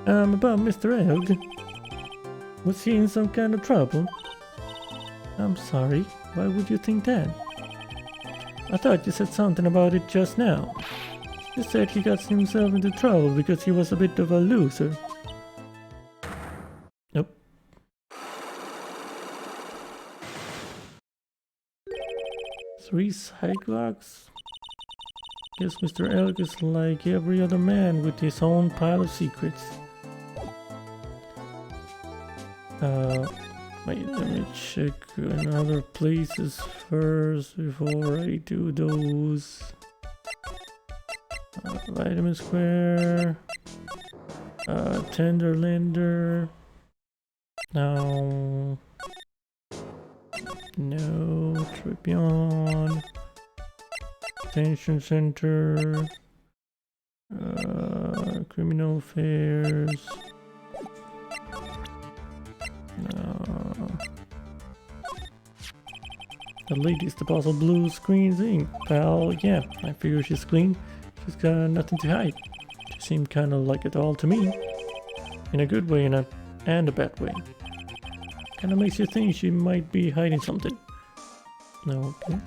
About Mr. Egg. Was he in some kind of trouble? I'm sorry. Why would you think that? I thought you said something about it just now. You said he got himself into trouble because he was a bit of a loser. Nope. 3 sidewalks? Guess Mr. Elk is like every other man with his own pile of secrets. Wait, let me check another places first before I do those. Vitamin Square, Tenderlander. No, Tribune, Detention Center, Criminal Affairs. The latest Apostle Blue Screens Inc. Pal, yeah, I figure she's clean. She's got nothing to hide. She seemed kinda like it all to me. In a good way and a bad way. Kinda makes you think she might be hiding something. Okay.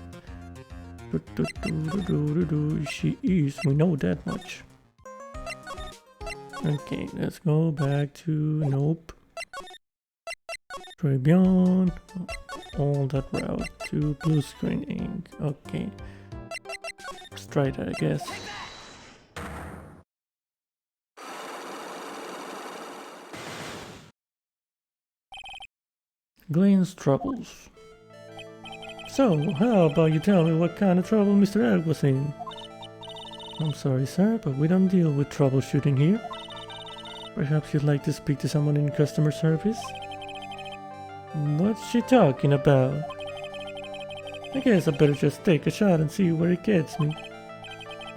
She is, we know that much. Okay, let's go back to nope. Tribune. All that route to Blue Screen Inc. Okay. Let's try that, I guess. Glenn's troubles. So, how about you tell me what kind of trouble Mr. Egg was in? I'm sorry, sir, but we don't deal with troubleshooting here. Perhaps you'd like to speak to someone in customer service? What's she talking about? I guess I better just take a shot and see where it gets me.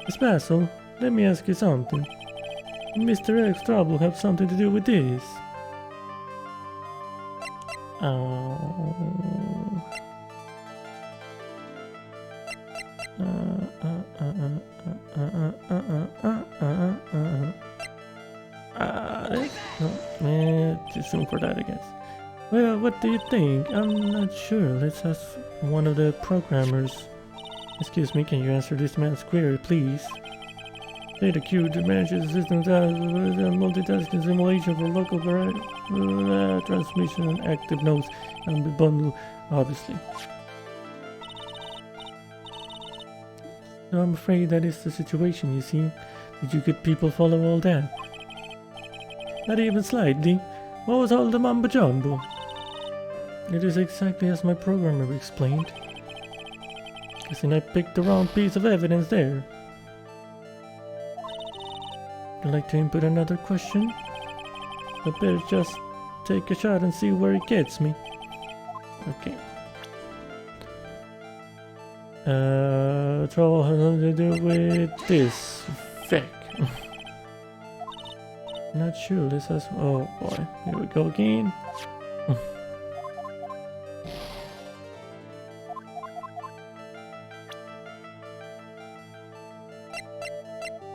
Miss Basil, let me ask you something. Did Mr. X's trouble have something to do with this? Too soon for that, I guess. Well, what do you think? I'm not sure. Let's ask one of the programmers. Excuse me, can you answer this man's query, please? Data queue that manages the system's multitasking simulation for local transmission and active nodes and the bundle, obviously. So I'm afraid that is the situation, you see. Did you good people follow all that? Not even slightly. What was all the mumbo jumbo? It is exactly as my programmer explained. Guessing I picked the wrong piece of evidence there. Would you like to input another question? I better just take a shot and see where it gets me. Okay. Trouble has nothing to do with this. Feck. Not sure, this has... Oh boy, here we go again.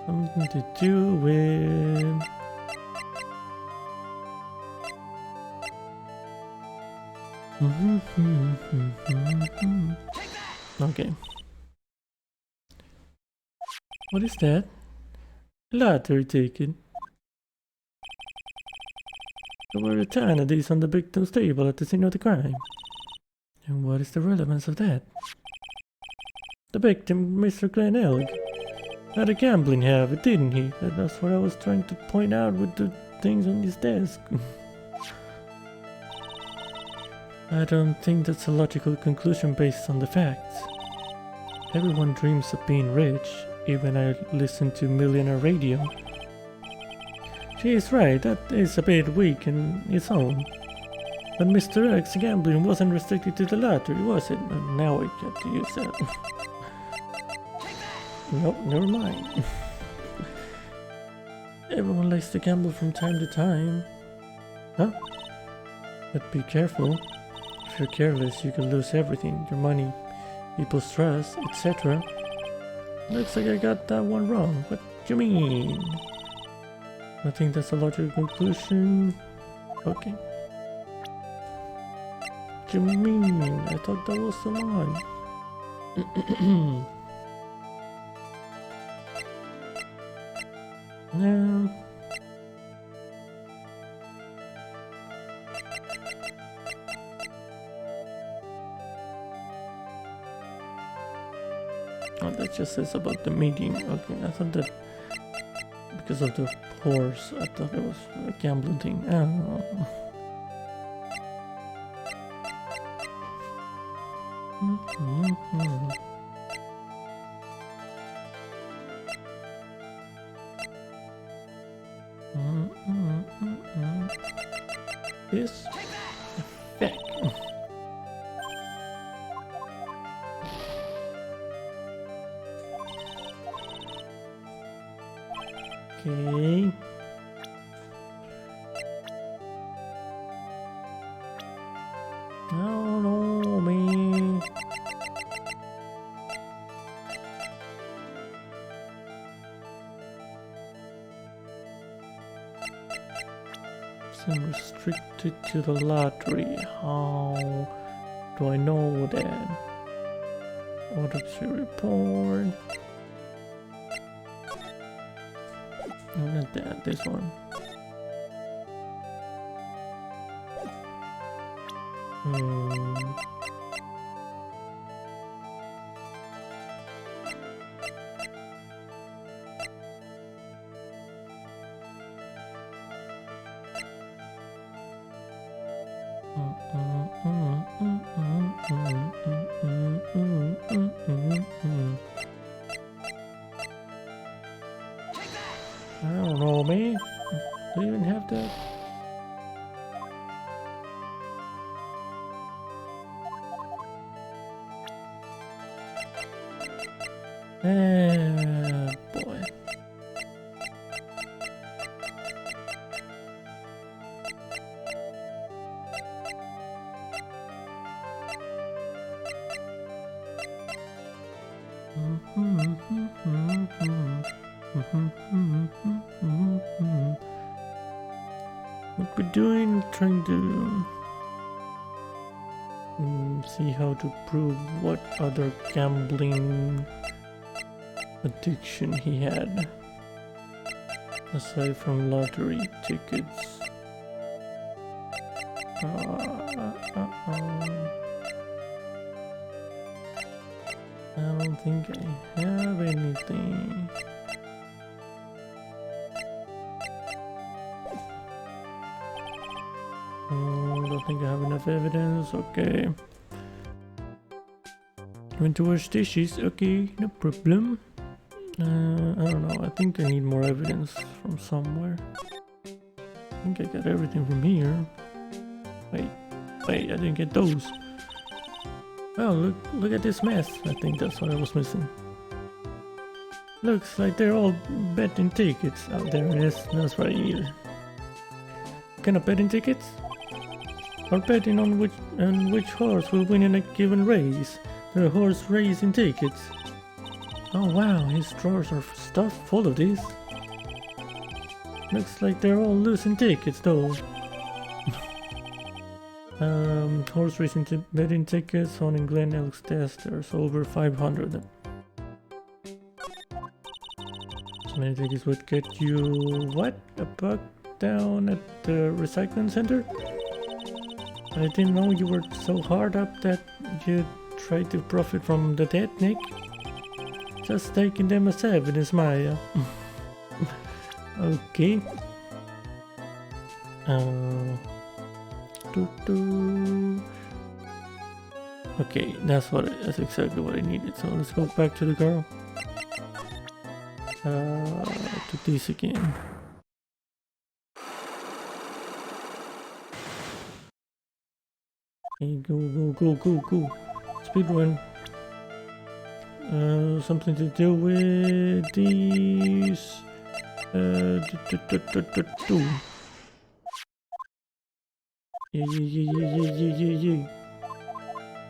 Something to do with... Okay. What is that? Lottery ticket. There were a ton of these on the victim's table at the scene of the crime. And what is the relevance of that? The victim, Mr. Glenn Elg, had a gambling habit, didn't he? That's what I was trying to point out with the things on his desk. I don't think that's a logical conclusion based on the facts. Everyone dreams of being rich, even I listen to Millionaire Radio. She is right, that is a bit weak in its own. But Mr. X's gambling wasn't restricted to the lottery, was it? And now I get to use that. Nope, never mind. Everyone likes to gamble from time to time. Huh? But be careful. If you're careless, you can lose everything. Your money, people's trust, etc. Looks like I got that one wrong. What do you mean? I think that's a logical conclusion. Okay. What do you mean? I thought that was the one. No. Oh, that just says about the meeting. Okay, I thought that because of the horse, I thought it was a gambling thing. Oh. This effect. Okay. No, man. I'm restricted to the lottery. How do I know that? Autopsy report. No, not that. This one. I don't know, man. Do you even have that? Boy. What we're doing, trying to see how to prove what other gambling addiction he had aside from lottery tickets. I don't think I have anything. I don't think I have enough evidence. Okay. Went to wash dishes. Okay, no problem. I don't know. I think I need more evidence from somewhere. I think I got everything from here. Wait, I didn't get those. Oh, look at this mess. I think that's what I was missing. Looks like they're all betting tickets. Oh, there it is. That's what I needed. Kind of betting tickets? Or betting on which horse will win in a given race. They're horse racing tickets. Oh wow, his drawers are stuffed full of these. Looks like they're all losing tickets though. Horse racing betting tickets on in Glen Elk's desk. There's over 500. So many tickets would get you what? A buck down at the recycling center? I didn't know you were so hard up that you tried to profit from the dead, Nick. Just taking them as evidence, Maya. Okay. Okay, that's exactly what I needed. So let's go back to the girl. To this again. Okay, go. Speedrun. Something to do with these Do. Yeah.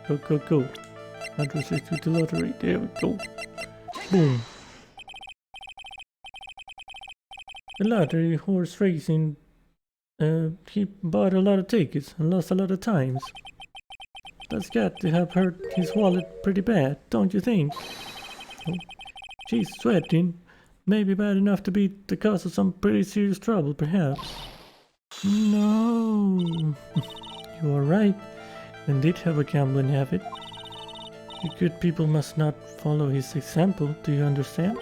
Go. 160 to lottery. There we go. Boom. The lottery horse racing. He bought a lot of tickets and lost a lot of times. That's got to have hurt his wallet pretty bad, don't you think? Oh, she's sweating. Maybe bad enough to be the cause of some pretty serious trouble, perhaps. No. You are right. And did have a gambling habit. You good people must not follow his example, do you understand?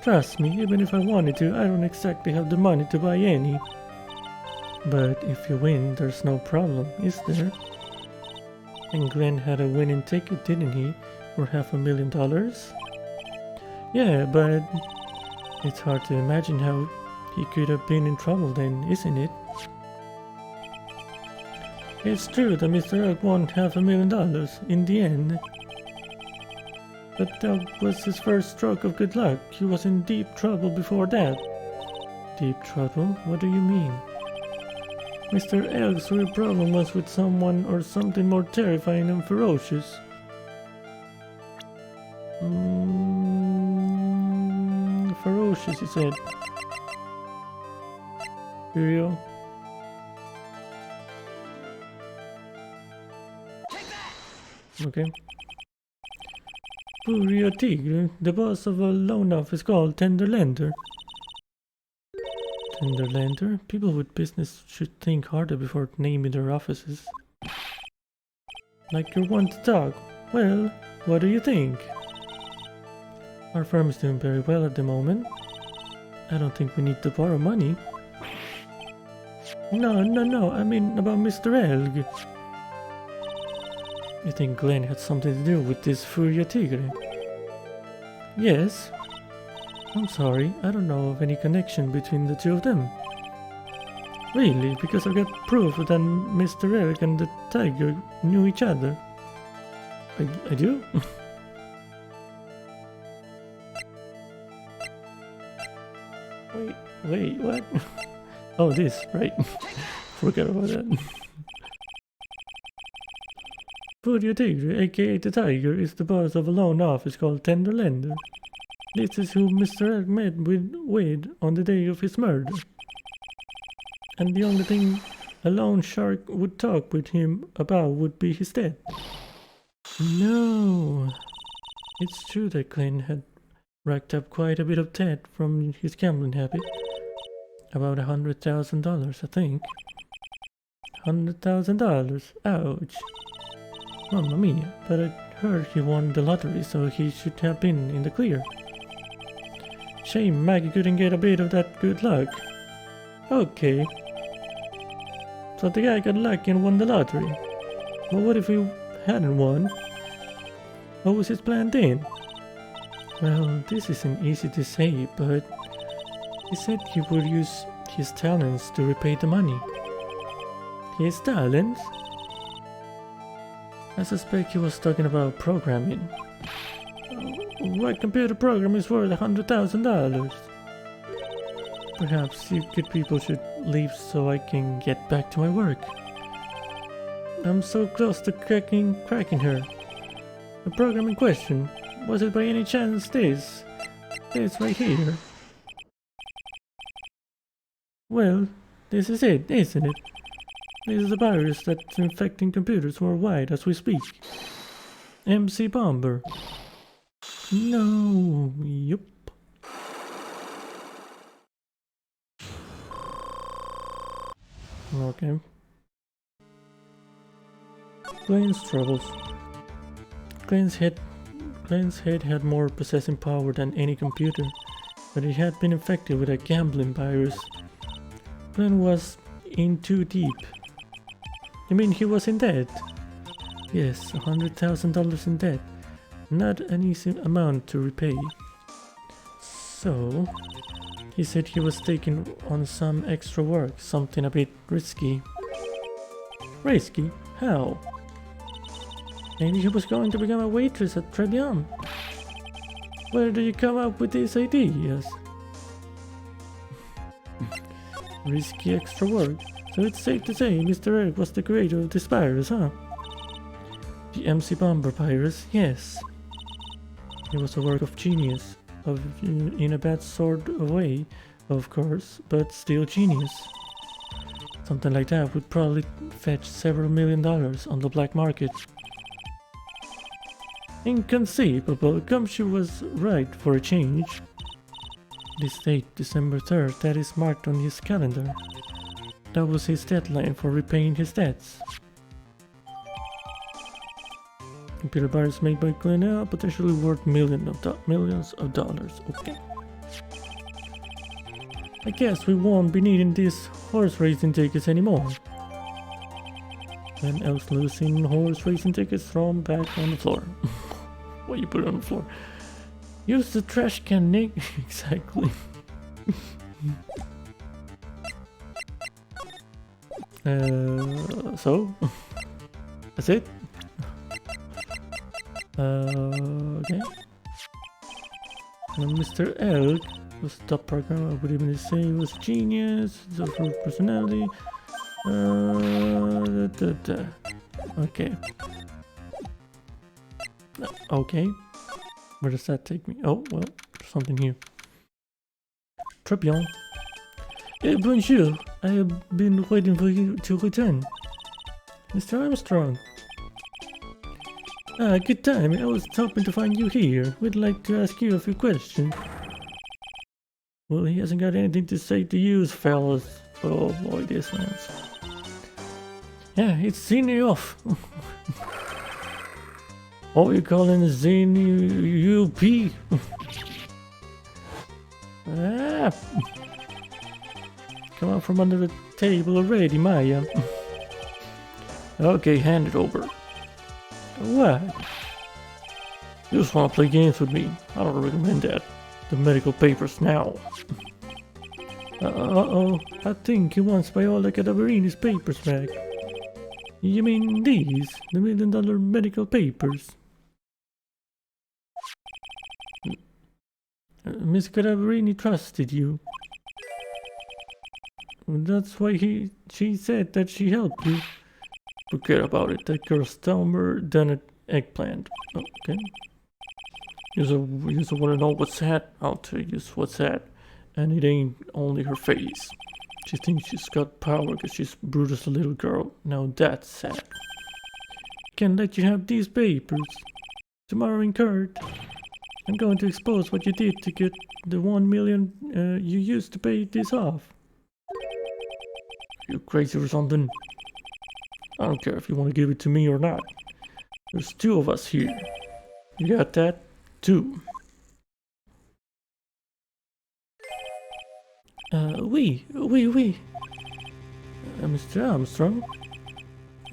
Trust me, even if I wanted to, I don't exactly have the money to buy any. But if you win, there's no problem, is there? And Glenn had a winning ticket, didn't he? For $500,000? Yeah, but it's hard to imagine how he could have been in trouble then, isn't it? It's true that Mr. Egg won $500,000 in the end. But that was his first stroke of good luck. He was in deep trouble before that. Deep trouble? What do you mean? Mr. Elk's real problem was with someone or something more terrifying and ferocious. Ferocious, he said. Real? Okay. Furio Tigre, the boss of a loan office called Tenderlander. Tenderlander? People with business should think harder before naming their offices. Like you're one to talk. Well, what do you think? Our firm is doing very well at the moment. I don't think we need to borrow money. No, I mean about Mr. Elg. You think Glenn had something to do with this Furia Tigre? Yes. I'm sorry, I don't know of any connection between the two of them. Really? Because I got proof that Mr. Eric and the tiger knew each other. I do? Wait, what? Oh, this, right. Forgot about that. Furio Tigre, aka the Tiger, is the boss of a loan office called Tenderlander. This is who Mr. Egg met with on the day of his murder. And the only thing a loan shark would talk with him about would be his death. No. It's true that Glenn had racked up quite a bit of debt from his gambling habit. About $100,000, I think. $100,000? Ouch. Mamma mia, but I heard he won the lottery, so he should have been in the clear. Shame Maggie couldn't get a bit of that good luck. Okay. So the guy got lucky and won the lottery. But what if he hadn't won? What was his plan then? Well, this isn't easy to say, but he said he would use his talents to repay the money. His talents? I suspect he was talking about programming. What computer program is worth $100,000? Perhaps you good people should leave so I can get back to my work. I'm so close to cracking her. The program in question, was it by any chance this? This right here? Well, this is it, isn't it? This is a virus that's infecting computers worldwide as we speak. MC Bomber. No. Yup. Okay. Glenn's troubles. Glenn's head had more processing power than any computer, but it had been infected with a gambling virus. Glenn was in too deep. You mean he was in debt? Yes, $100,000 in debt. Not an easy amount to repay. So, he said he was taking on some extra work, something a bit risky. Risky? How? Maybe he was going to become a waitress at Tribune. Where do you come up with these ideas? Risky extra work. So it's safe to say Mr. Eric was the creator of this virus, huh? The MC Bomber virus, yes. It was a work of genius. In a bad sort of way, of course, but still genius. Something like that would probably fetch several $1 million on the black market. Inconceivable. Gumshoe was right for a change. This date, December 3rd, that is marked on his calendar. That was his deadline for repaying his debts. Computer virus made by Glenn, potentially worth millions of dollars. Okay. I guess we won't be needing these horse racing tickets anymore. Then else losing horse racing tickets, throw them back on the floor. Why you put it on the floor? Use the trash can, Nick. Exactly. So that's it. Okay. And Mr. Elk was top program. I would even say he was a genius. Social personality. Okay. Okay. Where does that take me? Oh, well, there's something here. Tribune. Bonjour. I have been waiting for you to return. Mr. Armstrong. Good time. I was hoping to find you here. We'd like to ask you a few questions. Well, he hasn't got anything to say to you, fellas. Oh boy, this man's. Yeah, it's Zini off. Oh, you calling it Zini UP? Come out from under the table already, Maya. Okay, hand it over. What? You just want to play games with me? I don't recommend that. The medical papers now. Uh-oh, I think he wants Viola Cadaverini's papers back. You mean these? The $1 million medical papers? Miss Cadaverini trusted you. That's why she said that she helped you. Forget about it. That girl's dumber than an eggplant. Okay. You just want to know what's that? I'll tell you what's that. And it ain't only her face. She thinks she's got power because she's Brutus' little girl. Now that's sad. Can't let you have these papers. Tomorrow in court, I'm going to expose what you did to get the 1 million you used to pay this off. You crazy or something? I don't care if you want to give it to me or not. There's 2 of us here. You got that? 2. Oui. Mr. Armstrong?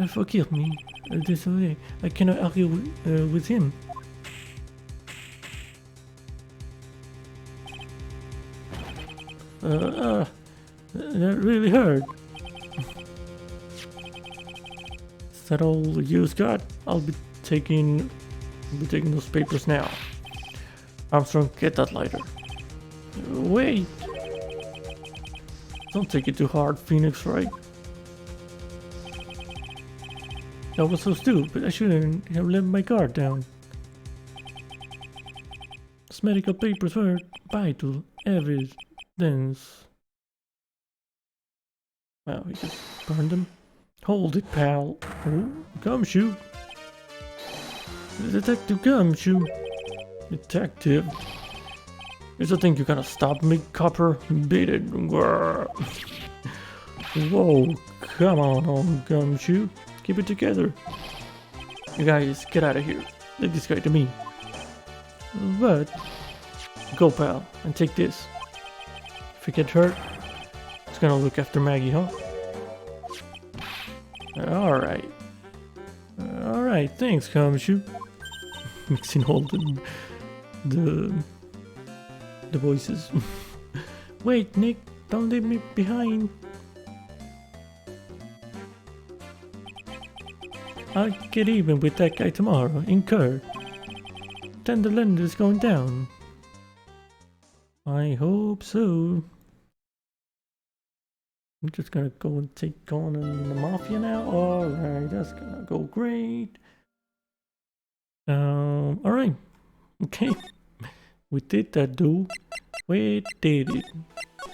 Forgive me. Désolé. I cannot argue with him. That really hurt. Is that all you've got? I'll be taking those papers now. Armstrong, get that lighter. Wait. Don't take it too hard, Phoenix Wright. That was so stupid. I shouldn't have let my guard down. Those medical papers were vital evidence. Wow, he just burned them. Hold it, pal. Oh, Gumshoe. Detective Gumshoe. Detective. You still think you're gonna stop me, copper? Beat it. Whoa, come on, Gumshoe. Keep it together. You guys, get out of here. Leave this guy to me. But, go, pal, and take this. If you get hurt, it's gonna look after Maggie, huh? Alright. Alright, thanks, Gumshoe. Mixing all the voices. Wait, Nick, don't leave me behind. I'll get even with that guy tomorrow in court. Tenderlander is going down. I hope so. I'm just gonna go and take on the mafia now. Alright, that's gonna go great. Alright. Okay. We did that, dude. We did it.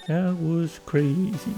That was crazy.